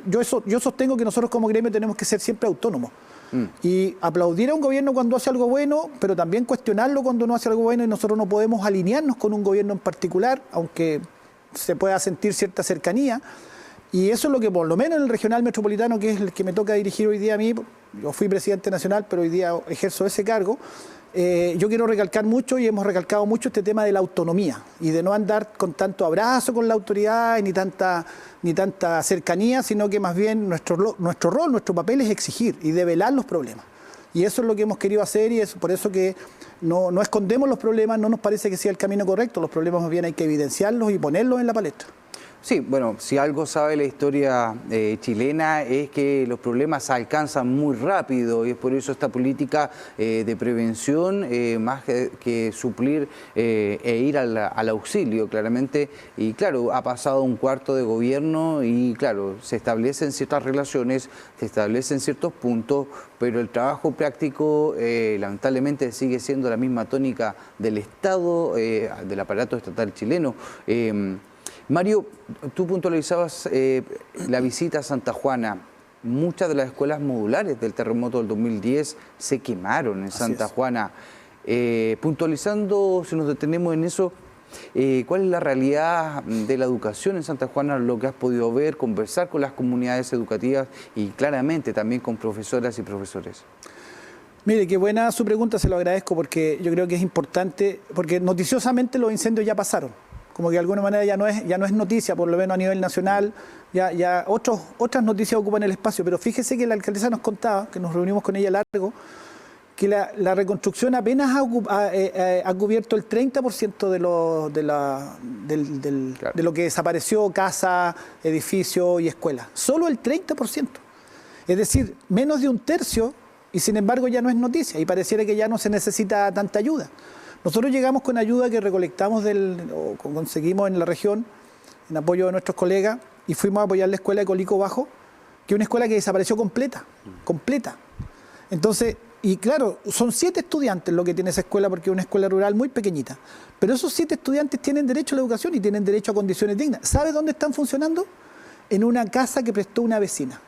yo sostengo que nosotros como gremio tenemos que ser siempre autónomos. Y aplaudir a un gobierno cuando hace algo bueno, pero también cuestionarlo cuando no hace algo bueno, y nosotros no podemos alinearnos con un gobierno en particular, aunque se pueda sentir cierta cercanía. Y eso es lo que por lo menos en el regional metropolitano, que es el que me toca dirigir hoy día a mí, yo fui presidente nacional, pero hoy día ejerzo ese cargo, yo quiero recalcar mucho y hemos recalcado mucho este tema de la autonomía y de no andar con tanto abrazo con la autoridad ni tanta cercanía, sino que más bien nuestro rol, nuestro papel es exigir y develar los problemas. Y eso es lo que hemos querido hacer y es por eso que no escondemos los problemas, no nos parece que sea el camino correcto, los problemas más bien hay que evidenciarlos y ponerlos en la palestra. Sí, bueno, si algo sabe la historia chilena es que los problemas se alcanzan muy rápido y es por eso esta política de prevención, más que suplir e ir al auxilio, claramente. Y claro, ha pasado un cuarto de gobierno y claro, se establecen ciertas relaciones, se establecen ciertos puntos, pero el trabajo práctico lamentablemente sigue siendo la misma tónica del Estado, del aparato estatal chileno. Mario, tú puntualizabas la visita a Santa Juana. Muchas de las escuelas modulares del terremoto del 2010 se quemaron en Santa Juana. Puntualizando, si nos detenemos en eso, ¿cuál es la realidad de la educación en Santa Juana? Lo que has podido ver, conversar con las comunidades educativas y claramente también con profesoras y profesores. Mire, qué buena su pregunta, se lo agradezco porque yo creo que es importante, porque noticiosamente los incendios ya pasaron. Como que de alguna manera ya no es noticia, por lo menos a nivel nacional, ya otras noticias ocupan el espacio, pero fíjese que la alcaldesa nos contaba, que nos reunimos con ella largo, que la reconstrucción apenas ha cubierto el 30% de lo que desapareció, casa, edificio y escuela. Solo el 30%. Es decir, menos de un tercio y sin embargo ya no es noticia y pareciera que ya no se necesita tanta ayuda. Nosotros llegamos con ayuda que recolectamos o conseguimos en la región, en apoyo de nuestros colegas, y fuimos a apoyar la escuela de Colico Bajo, que es una escuela que desapareció completa. Entonces, y claro, son 7 estudiantes lo que tiene esa escuela, porque es una escuela rural muy pequeñita. Pero esos 7 estudiantes tienen derecho a la educación y tienen derecho a condiciones dignas. ¿Sabe dónde están funcionando? En una casa que prestó una vecina.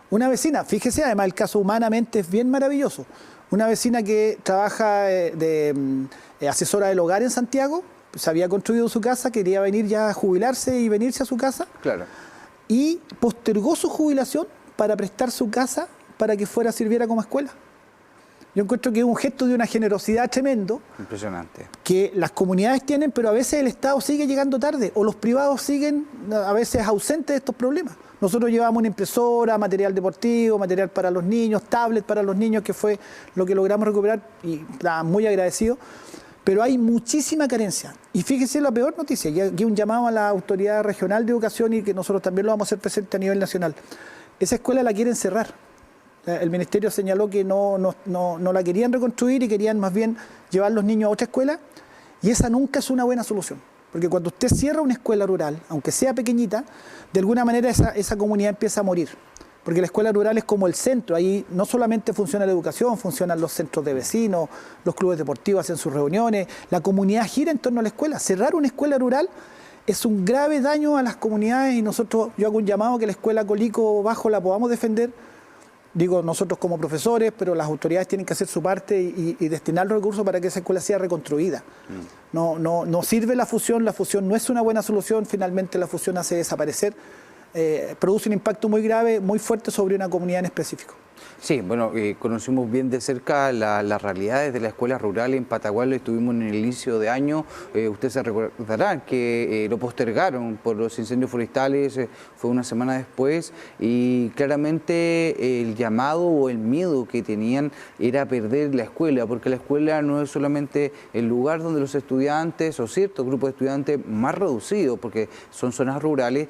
Una vecina, fíjese, además el caso humanamente es bien maravilloso. Una vecina que trabaja de asesora del hogar en Santiago, se había construido su casa, quería venir ya a jubilarse y venirse a su casa. Claro. Y postergó su jubilación para prestar su casa para que sirviera como escuela. Yo encuentro que es un gesto de una generosidad tremendo. Impresionante. Que las comunidades tienen, pero a veces el Estado sigue llegando tarde o los privados siguen a veces ausentes de estos problemas. Nosotros llevamos una impresora, material deportivo, material para los niños, tablet para los niños, que fue lo que logramos recuperar y muy agradecido. Pero hay muchísima carencia. Y fíjese la peor noticia, y aquí un llamado a la Autoridad Regional de Educación y que nosotros también lo vamos a hacer presente a nivel nacional. Esa escuela la quieren cerrar. El Ministerio señaló que no la querían reconstruir y querían más bien llevar los niños a otra escuela, y esa nunca es una buena solución. Porque cuando usted cierra una escuela rural, aunque sea pequeñita, de alguna manera esa comunidad empieza a morir. Porque la escuela rural es como el centro, ahí no solamente funciona la educación, funcionan los centros de vecinos, los clubes deportivos hacen sus reuniones, la comunidad gira en torno a la escuela. Cerrar una escuela rural es un grave daño a las comunidades y yo hago un llamado a que la escuela Colico Bajo la podamos defender. Digo nosotros como profesores, pero las autoridades tienen que hacer su parte y destinar los recursos para que esa escuela sea reconstruida. No sirve la fusión no es una buena solución, finalmente la fusión hace desaparecer, produce un impacto muy grave, muy fuerte sobre una comunidad en específico. Sí, bueno, conocimos bien de cerca las realidades de la escuela rural en Patagual, estuvimos en el inicio de año, ustedes se recordarán que lo postergaron por los incendios forestales, fue una semana después, y claramente el llamado o el miedo que tenían era perder la escuela, porque la escuela no es solamente el lugar donde los estudiantes o cierto grupo de estudiantes más reducido, porque son zonas rurales,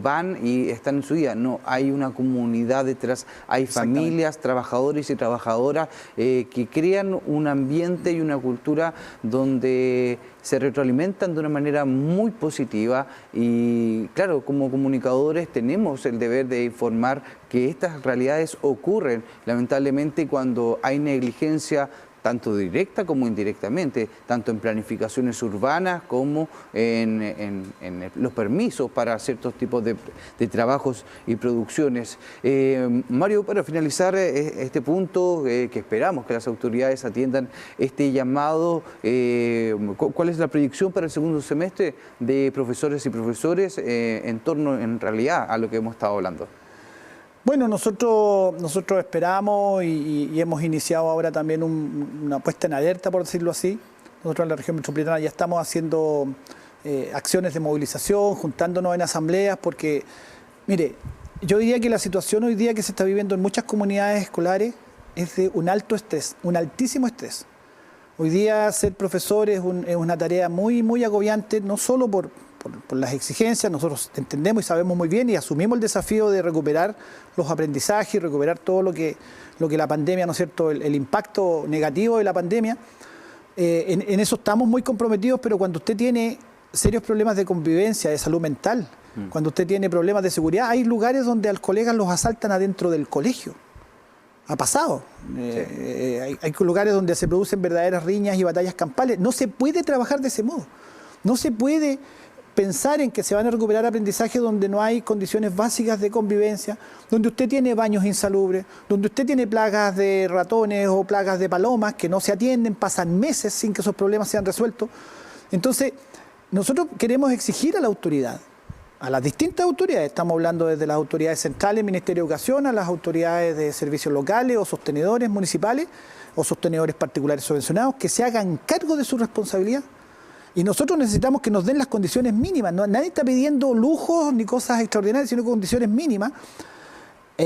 van y están en su día, no, hay una comunidad detrás, hay familias, trabajadores y trabajadoras que crean un ambiente y una cultura donde se retroalimentan de una manera muy positiva y claro, como comunicadores tenemos el deber de informar que estas realidades ocurren lamentablemente cuando hay negligencia tanto directa como indirectamente, tanto en planificaciones urbanas como en los permisos para ciertos tipos de trabajos y producciones. Mario, para finalizar este punto, que esperamos que las autoridades atiendan este llamado, ¿cuál es la proyección para el segundo semestre de profesores y profesores en torno, en realidad, a lo que hemos estado hablando? Bueno, nosotros esperamos y hemos iniciado ahora también una puesta en alerta, por decirlo así. Nosotros en la región metropolitana ya estamos haciendo acciones de movilización, juntándonos en asambleas, porque, mire, yo diría que la situación hoy día que se está viviendo en muchas comunidades escolares es de un alto estrés, un altísimo estrés. Hoy día ser profesor es una tarea muy, muy agobiante, no solo por las exigencias, nosotros entendemos y sabemos muy bien y asumimos el desafío de recuperar los aprendizajes, recuperar todo lo que la pandemia, ¿no es cierto?, el impacto negativo de la pandemia. En eso estamos muy comprometidos, pero cuando usted tiene serios problemas de convivencia, de salud mental, cuando usted tiene problemas de seguridad, hay lugares donde a los colegas los asaltan adentro del colegio. Ha pasado. Sí. Hay lugares donde se producen verdaderas riñas y batallas campales. No se puede trabajar de ese modo. No se puede pensar en que se van a recuperar aprendizajes donde no hay condiciones básicas de convivencia, donde usted tiene baños insalubres, donde usted tiene plagas de ratones o plagas de palomas que no se atienden, pasan meses sin que esos problemas sean resueltos. Entonces, nosotros queremos exigir a la autoridad, a las distintas autoridades, estamos hablando desde las autoridades centrales, Ministerio de Educación, a las autoridades de servicios locales o sostenedores municipales o sostenedores particulares subvencionados, que se hagan cargo de su responsabilidad. Y nosotros necesitamos que nos den las condiciones mínimas. Nadie está pidiendo lujos ni cosas extraordinarias, sino condiciones mínimas.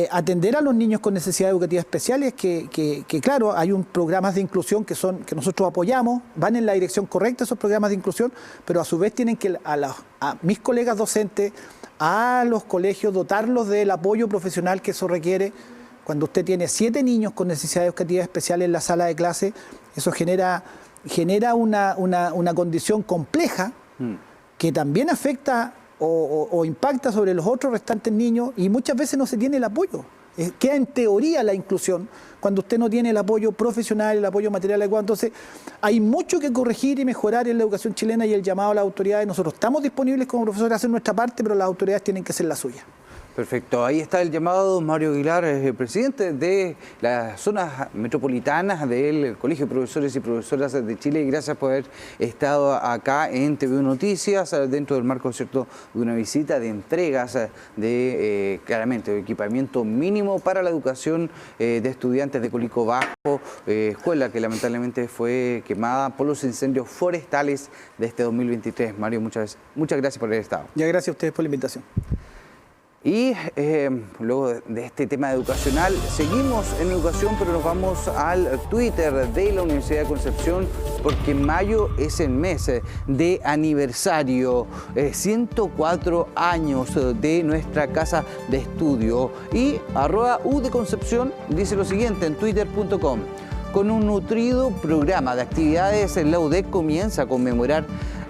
Atender a los niños con necesidades educativas especiales, que claro, hay programas de inclusión que nosotros apoyamos, van en la dirección correcta esos programas de inclusión, pero a su vez tienen que a mis colegas docentes, a los colegios, dotarlos del apoyo profesional que eso requiere, cuando usted tiene 7 niños con necesidades educativas especiales en la sala de clase, eso genera una condición compleja que también afecta o impacta sobre los otros restantes niños, y muchas veces no se tiene el apoyo. Queda en teoría la inclusión cuando usted no tiene el apoyo profesional, el apoyo material adecuado. Entonces, hay mucho que corregir y mejorar en la educación chilena, y el llamado a las autoridades. Nosotros estamos disponibles como profesores a hacer nuestra parte, pero las autoridades tienen que hacer la suya. Perfecto, ahí está el llamado. Mario Aguilar, presidente de las zonas metropolitanas del Colegio de Profesores y Profesoras de Chile, y gracias por haber estado acá en TV Noticias, dentro del marco, ¿cierto?, de una visita de entregas de, claramente, equipamiento mínimo para la educación de estudiantes de Colicó Bajo, escuela que lamentablemente fue quemada por los incendios forestales de este 2023. Mario, muchas gracias por haber estado. Ya, gracias a ustedes por la invitación. Y luego de este tema educacional, seguimos en educación, pero nos vamos al Twitter de la Universidad de Concepción, porque mayo es el mes de aniversario, 104 años de nuestra casa de estudio. Y @udeconcepción dice lo siguiente en twitter.com: con un nutrido programa de actividades, la UDEC comienza a conmemorar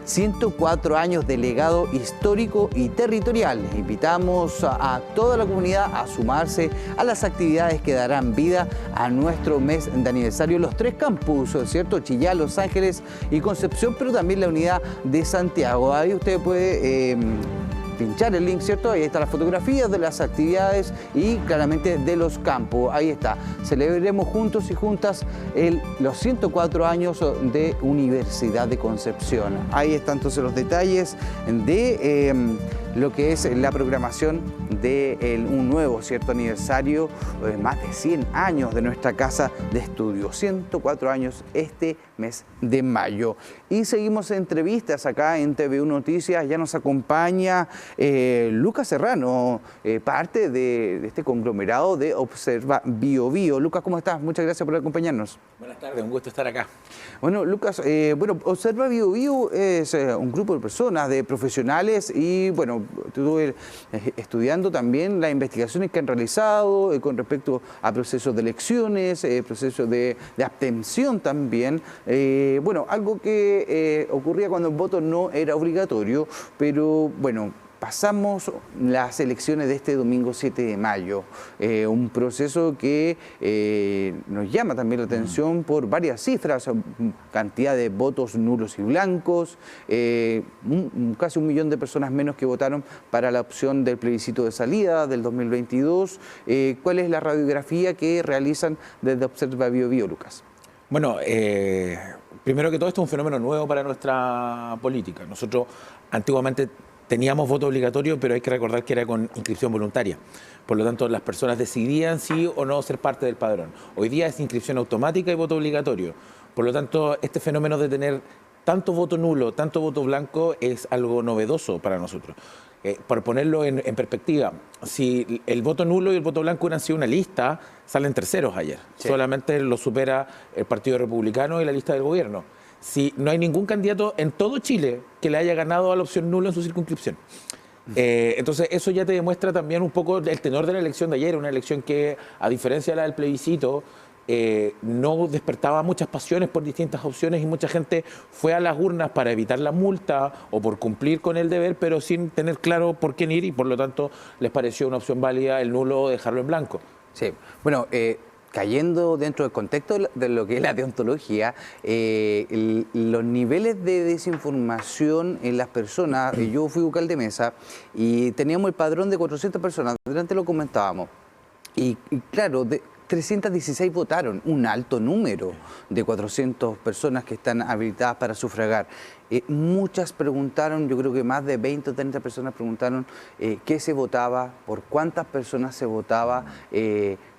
104 años de legado histórico y territorial. Invitamos a toda la comunidad a sumarse a las actividades que darán vida a nuestro mes de aniversario. Los 3 campus, ¿cierto? Chillán, Los Ángeles y Concepción, pero también la unidad de Santiago. Ahí usted puede pinchar el link, ¿cierto? Ahí están las fotografías de las actividades y claramente de los campos. Ahí está. Celebremos juntos y juntas los 104 años de Universidad de Concepción. Ahí están entonces los detalles de lo que es la programación de un nuevo, ¿cierto?, aniversario, más de 100 años de nuestra casa de estudio, 104 años este mes de mayo. Y seguimos entrevistas acá en TV Noticias. Ya nos acompaña Lucas Serrano, parte de este conglomerado de Observa Biobío. Lucas, ¿cómo estás? Muchas gracias por acompañarnos. Buenas tardes, un gusto estar acá. Bueno, Lucas, Observa Biobío es un grupo de personas, de profesionales, y bueno, estuve estudiando también las investigaciones que han realizado con respecto a procesos de elecciones, procesos de abstención también. Bueno, algo que ocurría cuando el voto no era obligatorio, pero bueno, pasamos las elecciones de este domingo 7 de mayo, un proceso que nos llama también la atención por varias cifras, cantidad de votos nulos y blancos, casi 1 millón de personas menos que votaron para la opción del plebiscito de salida del 2022. ¿Cuál es la radiografía que realizan desde Observa Biobío, Lucas? Bueno, primero que todo, esto es un fenómeno nuevo para nuestra política. Nosotros antiguamente teníamos voto obligatorio, pero hay que recordar que era con inscripción voluntaria. Por lo tanto, las personas decidían sí o no ser parte del padrón. Hoy día es inscripción automática y voto obligatorio. Por lo tanto, este fenómeno de tener tanto voto nulo, tanto voto blanco, es algo novedoso para nosotros. Por ponerlo en perspectiva, si el voto nulo y el voto blanco hubieran sido una lista, salen terceros ayer. Sí. Solamente lo supera el Partido Republicano y la lista del gobierno. Si no hay ningún candidato en todo Chile que le haya ganado a la opción nula en su circunscripción. Entonces eso ya te demuestra también un poco el tenor de la elección de ayer, una elección que, a diferencia de la del plebiscito, no despertaba muchas pasiones por distintas opciones, y mucha gente fue a las urnas para evitar la multa o por cumplir con el deber, pero sin tener claro por quién ir, y por lo tanto les pareció una opción válida el nulo o dejarlo en blanco. Sí, bueno, cayendo dentro del contexto de lo que es la deontología, los niveles de desinformación en las personas. Yo fui vocal de mesa y teníamos el padrón de 400 personas, delante lo comentábamos, y claro, 316 votaron, un alto número de 400 personas que están habilitadas para sufragar. Muchas preguntaron, yo creo que más de 20 o 30 personas preguntaron qué se votaba, por cuántas personas se votaba,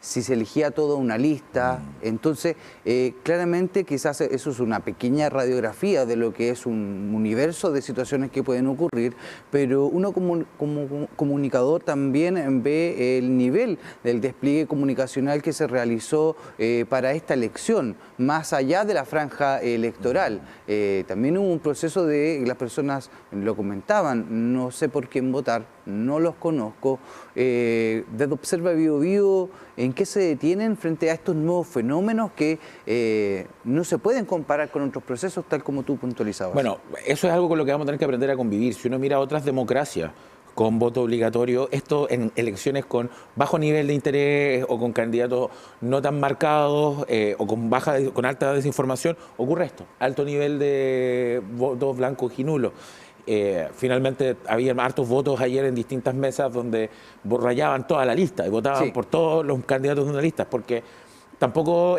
si se elegía toda una lista. Entonces, claramente quizás eso es una pequeña radiografía de lo que es un universo de situaciones que pueden ocurrir, pero uno como comunicador también ve el nivel del despliegue comunicacional que se realizó para esta elección, más allá de la franja electoral. También hubo un proceso de las personas lo comentaban, no sé por quién votar, no los conozco. Desde Observa Bio Bio, ¿en qué se detienen frente a estos nuevos fenómenos que no se pueden comparar con otros procesos, tal como tú puntualizabas? Bueno, eso es algo con lo que vamos a tener que aprender a convivir. Si uno mira otras democracias con voto obligatorio, esto en elecciones con bajo nivel de interés o con candidatos no tan marcados o con alta desinformación, ocurre esto, alto nivel de votos blancos y nulos. Finalmente había hartos votos ayer en distintas mesas donde rayaban toda la lista y votaban por todos los candidatos de una lista, porque tampoco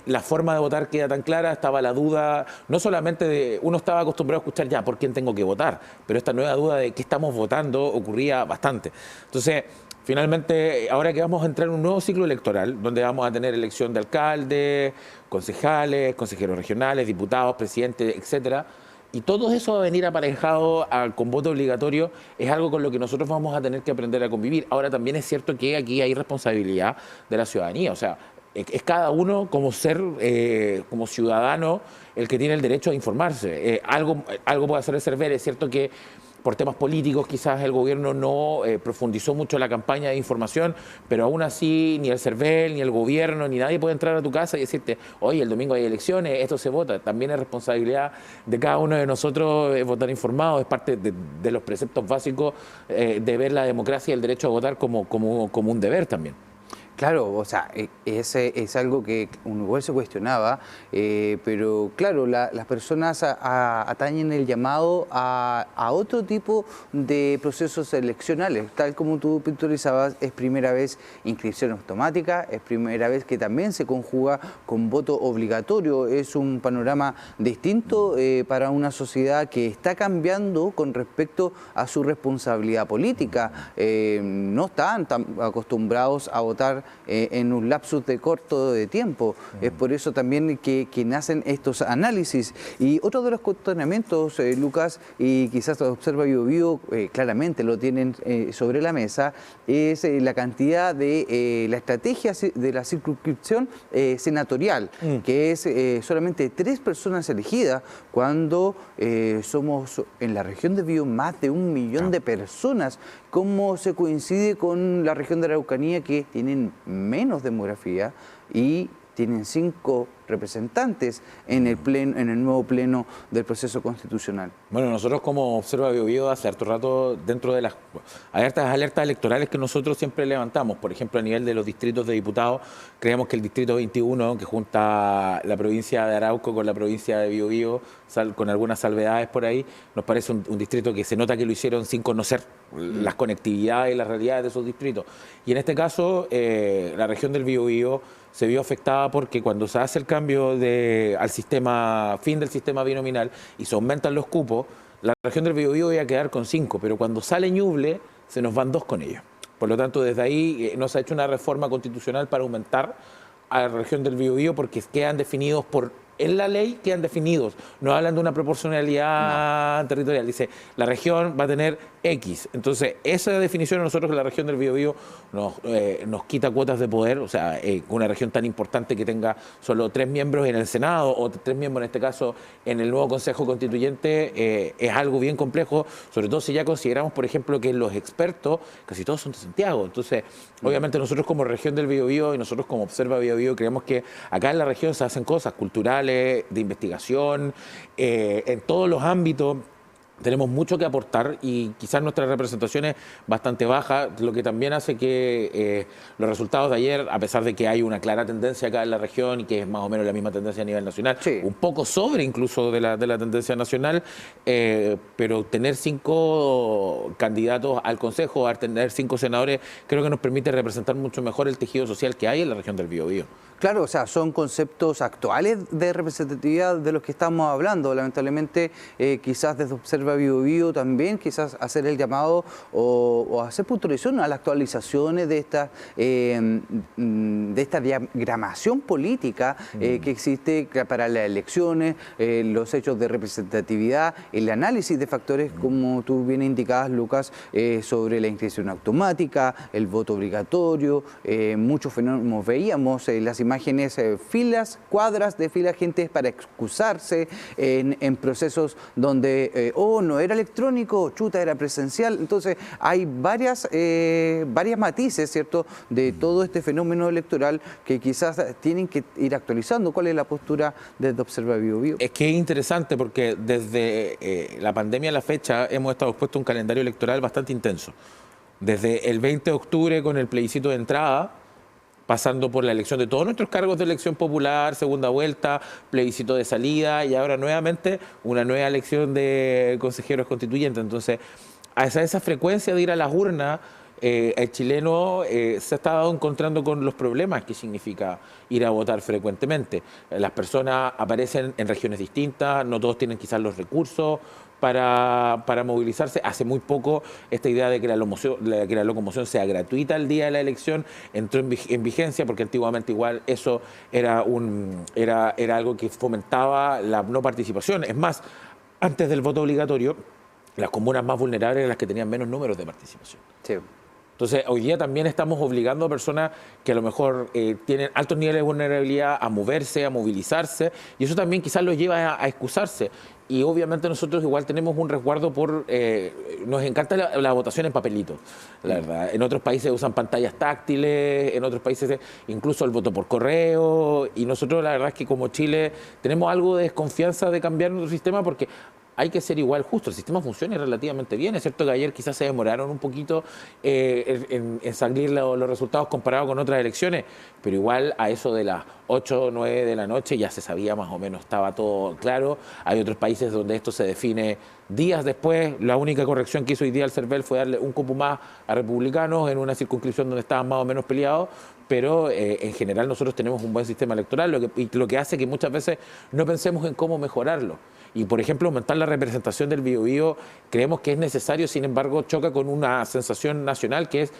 la forma de votar queda tan clara, estaba la duda, no solamente de, uno estaba acostumbrado a escuchar ya por quién tengo que votar, pero esta nueva duda de qué estamos votando ocurría bastante. Entonces, finalmente, ahora que vamos a entrar en un nuevo ciclo electoral, donde vamos a tener elección de alcaldes, concejales, consejeros regionales, diputados, presidentes, etcétera, y todo eso va a venir aparejado con voto obligatorio, es algo con lo que nosotros vamos a tener que aprender a convivir. Ahora también es cierto que aquí hay responsabilidad de la ciudadanía, o sea, es cada uno como ser, como ciudadano, el que tiene el derecho a informarse. Algo puede hacer ver, es cierto que por temas políticos quizás el gobierno no profundizó mucho la campaña de información, pero aún así ni el CERVEL, ni el gobierno, ni nadie puede entrar a tu casa y decirte, oye, el domingo hay elecciones, esto se vota. También es responsabilidad de cada uno de nosotros votar informado, es parte de los preceptos básicos de ver la democracia y el derecho a votar como un deber también. Claro, o sea, es algo que uno igual se cuestionaba, pero claro, las personas atañen el llamado a otro tipo de procesos eleccionales, tal como tú puntualizabas, es primera vez inscripción automática, es primera vez que también se conjuga con voto obligatorio, es un panorama distinto para una sociedad que está cambiando con respecto a su responsabilidad política, no están tan acostumbrados a votar en un lapsus de corto de tiempo. Es por eso también que nacen estos análisis. Y otro de los cuestionamientos, Lucas, y quizás Observa Bio Bio claramente lo tienen sobre la mesa, es la cantidad de la estrategia de la circunscripción senatorial, que es solamente 3 personas elegidas, cuando somos en la región de Bio más de 1 millón de personas. ¿Cómo se coincide con la región de Araucanía, que tienen menos demografía y tienen 5 representantes en el nuevo pleno del proceso constitucional? Bueno, nosotros como Observa Bio Bio hace harto rato, dentro de las alertas electorales que nosotros siempre levantamos, por ejemplo a nivel de los distritos de diputados, creemos que el distrito 21, que junta la provincia de Arauco con la provincia de Bio Bio, con algunas salvedades por ahí, nos parece un distrito que se nota que lo hicieron sin conocer las conectividades y las realidades de esos distritos. Y en este caso, la región del Bio Bio se vio afectada porque cuando se hace el cambio al sistema, fin del sistema binominal, y se aumentan los cupos, la región del Bio Bio iba a quedar con 5, pero cuando sale Ñuble se nos van 2 con ellos. Por lo tanto, desde ahí no se ha hecho una reforma constitucional para aumentar a la región del Bio Bio, porque quedan definidos en la ley, quedan definidos. No hablan de una proporcionalidad territorial. Dice, la región va a tener X. Entonces, esa definición a nosotros que la región del Bio Bio nos quita cuotas de poder. O sea, una región tan importante que tenga solo 3 miembros en el Senado o 3 miembros en este caso en el nuevo Consejo Constituyente es algo bien complejo, sobre todo si ya consideramos, por ejemplo, que los expertos casi todos son de Santiago. Entonces, obviamente nosotros como región del Bio Bio y nosotros como Observa Bio Bio creemos que acá en la región se hacen cosas culturales, de investigación, en todos los ámbitos. Tenemos mucho que aportar y quizás nuestra representación es bastante baja, lo que también hace que los resultados de ayer, a pesar de que hay una clara tendencia acá en la región y que es más o menos la misma tendencia a nivel nacional, un poco sobre incluso de la tendencia nacional, pero tener 5 candidatos al Consejo, al tener 5 senadores, creo que nos permite representar mucho mejor el tejido social que hay en la región del Bio Bio. Claro, o sea, son conceptos actuales de representatividad de los que estamos hablando. Lamentablemente, quizás desde Observa Bio Bio también, quizás hacer el llamado o hacer puntualización a las actualizaciones de esta diagramación política que existe para las elecciones, los hechos de representatividad, el análisis de factores, como tú bien indicabas, Lucas, sobre la inscripción automática, el voto obligatorio, muchos fenómenos veíamos, las imágenes, filas, cuadras de filas, gente para excusarse en procesos donde, no era electrónico, chuta, era presencial. Entonces hay varias matices, ¿cierto?, de todo este fenómeno electoral que quizás tienen que ir actualizando. ¿Cuál es la postura desde Observa Biobío? Es que es interesante porque desde la pandemia a la fecha hemos estado expuestos a un calendario electoral bastante intenso. Desde el 20 de octubre con el plebiscito de entrada, pasando por la elección de todos nuestros cargos de elección popular, segunda vuelta, plebiscito de salida y ahora nuevamente una nueva elección de consejeros constituyentes. Entonces, a esa frecuencia de ir a las urnas, el chileno se ha estado encontrando con los problemas que significa ir a votar frecuentemente. Las personas aparecen en regiones distintas, no todos tienen quizás los recursos para movilizarse. Hace muy poco esta idea de que la locomoción sea gratuita el día de la elección entró en vigencia, porque antiguamente igual eso era algo que fomentaba la no participación. Es más, antes del voto obligatorio, las comunas más vulnerables eran las que tenían menos números de participación. Sí. Entonces, hoy día también estamos obligando a personas que a lo mejor tienen altos niveles de vulnerabilidad a moverse, a movilizarse, y eso también quizás los lleva a excusarse. Y obviamente nosotros igual tenemos un resguardo por... nos encanta la votación en papelito, la verdad. En otros países usan pantallas táctiles, en otros países incluso el voto por correo, y nosotros la verdad es que como Chile tenemos algo de desconfianza de cambiar nuestro sistema porque... hay que ser igual justo, el sistema funciona relativamente bien. Es cierto que ayer quizás se demoraron un poquito en salir los resultados comparados con otras elecciones, pero igual a eso de las 8 o 9 de la noche ya se sabía más o menos, estaba todo claro. Hay otros países donde esto se define días después. La única corrección que hizo hoy día el CERVEL fue darle un cupo más a republicanos en una circunscripción donde estaban más o menos peleados, pero en general nosotros tenemos un buen sistema electoral, lo que hace que muchas veces no pensemos en cómo mejorarlo. Y, por ejemplo, aumentar la representación del Biobío creemos que es necesario, sin embargo, choca con una sensación nacional que es,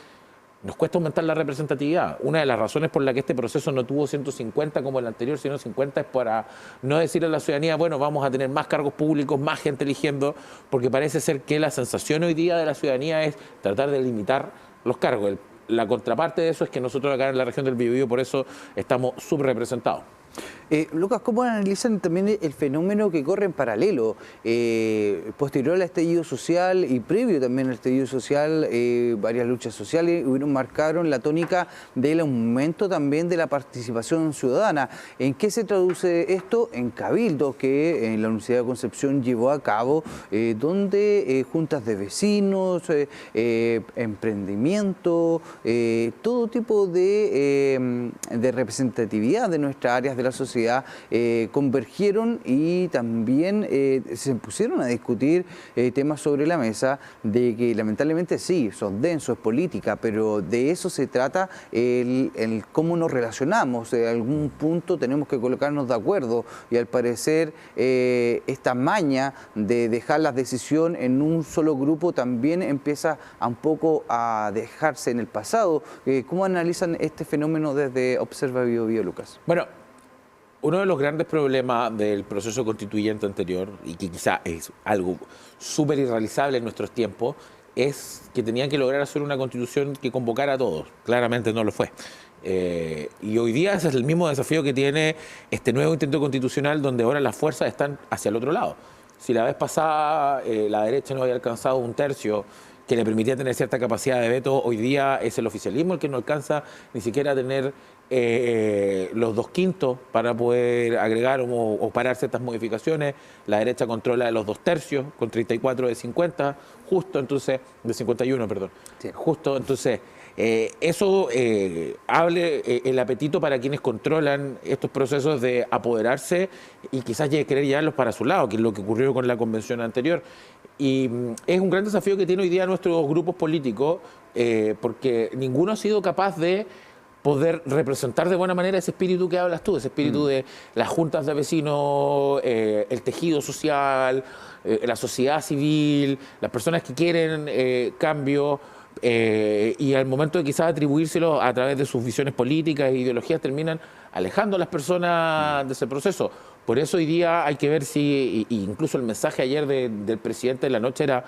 nos cuesta aumentar la representatividad. Una de las razones por la que este proceso no tuvo 150 como el anterior, sino 50, es para no decirle a la ciudadanía, bueno, vamos a tener más cargos públicos, más gente eligiendo, porque parece ser que la sensación hoy día de la ciudadanía es tratar de limitar los cargos. La contraparte de eso es que nosotros acá en la región del Biobío por eso estamos subrepresentados. Lucas, ¿cómo analizan también el fenómeno que corre en paralelo? Posterior al estallido social y previo también al estallido social, varias luchas sociales marcaron la tónica del aumento también de la participación ciudadana. ¿En qué se traduce esto? En cabildos que en la Universidad de Concepción llevó a cabo, donde juntas de vecinos, emprendimiento, todo tipo de representatividad de nuestras áreas de la sociedad convergieron y también se pusieron a discutir temas sobre la mesa de que lamentablemente sí, son densos, es política, pero de eso se trata el cómo nos relacionamos. En algún punto tenemos que colocarnos de acuerdo y al parecer esta maña de dejar la decisión en un solo grupo también empieza a un poco a dejarse en el pasado. ¿Cómo analizan este fenómeno desde Observa Biobío, Lucas? Bueno, uno de los grandes problemas del proceso constituyente anterior, y que quizá es algo súper irrealizable en nuestros tiempos, es que tenían que lograr hacer una constitución que convocara a todos. Claramente no lo fue. Y hoy día ese es el mismo desafío que tiene este nuevo intento constitucional, donde ahora las fuerzas están hacia el otro lado. Si la vez pasada la derecha no había alcanzado un tercio que le permitía tener cierta capacidad de veto, hoy día es el oficialismo el que no alcanza ni siquiera a tener los 2/5 para poder agregar o parar ciertas modificaciones. La derecha controla los 2/3 con 34 de 50, justo, entonces, de 51, perdón. Sí. Justo, entonces, eso hable el apetito para quienes controlan estos procesos de apoderarse y quizás querer llevarlos para su lado, que es lo que ocurrió con la convención anterior. Y es un gran desafío que tiene hoy día nuestros grupos políticos, porque ninguno ha sido capaz de poder representar de buena manera ese espíritu que hablas tú, ese espíritu de las juntas de vecinos, el tejido social, la sociedad civil, las personas que quieren cambio, y al momento de quizás atribuírselo a través de sus visiones políticas e ideologías terminan alejando a las personas de ese proceso. Por eso hoy día hay que ver si, incluso el mensaje ayer del presidente de la noche era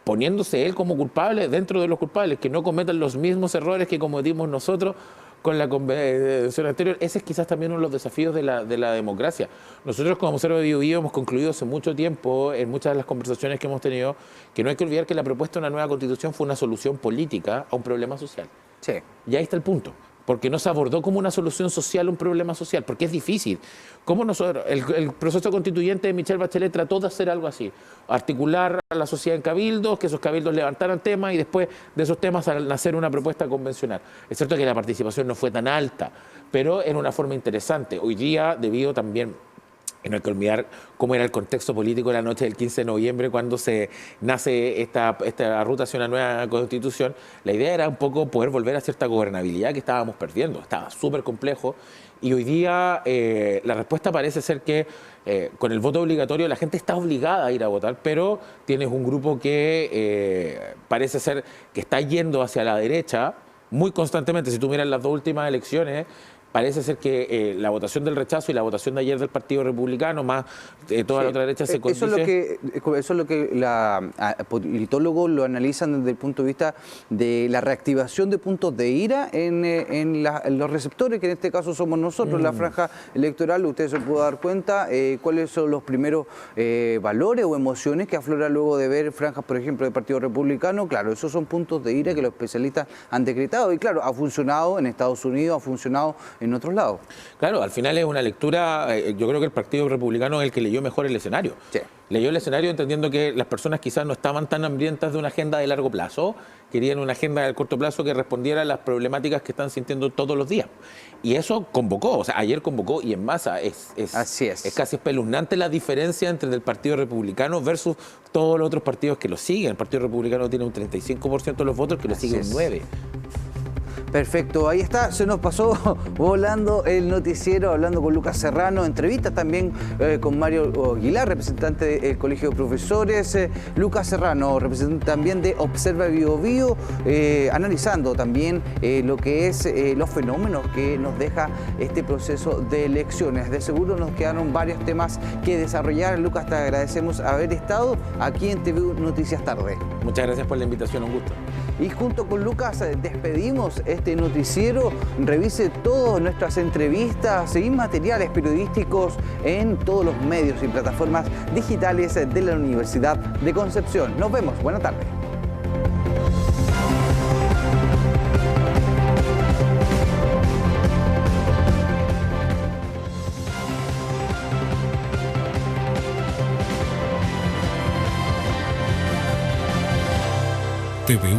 poniéndose él como culpable dentro de los culpables, que no cometan los mismos errores que cometimos nosotros, con la convención anterior. Ese es quizás también uno de los desafíos de la democracia. Nosotros como Observa Bio Bio hemos concluido hace mucho tiempo, en muchas de las conversaciones que hemos tenido, que no hay que olvidar que la propuesta de una nueva constitución fue una solución política a un problema social. Sí. Y ahí está el punto. Porque no se abordó como una solución social un problema social, porque es difícil. ¿Cómo nosotros, el proceso constituyente de Michelle Bachelet trató de hacer algo así? Articular a la sociedad en cabildos, que esos cabildos levantaran temas y después de esos temas nacer una propuesta convencional. Es cierto que la participación no fue tan alta, pero en una forma interesante. Hoy día, debido también... Y no hay que olvidar cómo era el contexto político de la noche del 15 de noviembre cuando se nace esta ruta hacia una nueva constitución. La idea era un poco poder volver a cierta gobernabilidad que estábamos perdiendo. Estaba súper complejo y hoy día la respuesta parece ser que con el voto obligatorio la gente está obligada a ir a votar, pero tienes un grupo que parece ser que está yendo hacia la derecha muy constantemente. Si tú miras las dos últimas elecciones, parece ser que la votación del rechazo y la votación de ayer del Partido Republicano, más toda la otra derecha, se condice. Eso es lo que politólogos lo analizan desde el punto de vista de la reactivación de puntos de ira en los receptores, que en este caso somos nosotros, la franja electoral. Usted se pudo dar cuenta cuáles son los primeros valores o emociones que afloran luego de ver franjas, por ejemplo, del Partido Republicano. Claro, esos son puntos de ira que los especialistas han decretado y claro, ha funcionado en Estados Unidos, ha funcionado en otros lados. Claro, al final es una lectura, yo creo que el Partido Republicano es el que leyó mejor el escenario. Sí. Leyó el escenario entendiendo que las personas quizás no estaban tan hambrientas de una agenda de largo plazo, querían una agenda de corto plazo que respondiera a las problemáticas que están sintiendo todos los días. Y eso convocó, o sea, ayer convocó y en masa. Así es. Es casi espeluznante la diferencia entre el Partido Republicano versus todos los otros partidos que lo siguen. El Partido Republicano tiene un 35% de los votos, que lo sigue un 9%. Perfecto, ahí está, se nos pasó volando el noticiero, hablando con Lucas Serrano, entrevistas también con Mario Aguilar, representante del Colegio de Profesores, Lucas Serrano, representante también de Observa Bio Bio, analizando también lo que es los fenómenos que nos deja este proceso de elecciones. De seguro nos quedaron varios temas que desarrollar. Lucas, te agradecemos haber estado aquí en TV Noticias Tarde. Muchas gracias por la invitación, un gusto. Y junto con Lucas despedimos este noticiero. Revise todas nuestras entrevistas y materiales periodísticos en todos los medios y plataformas digitales de la Universidad de Concepción. Nos vemos. Buena tarde. TVU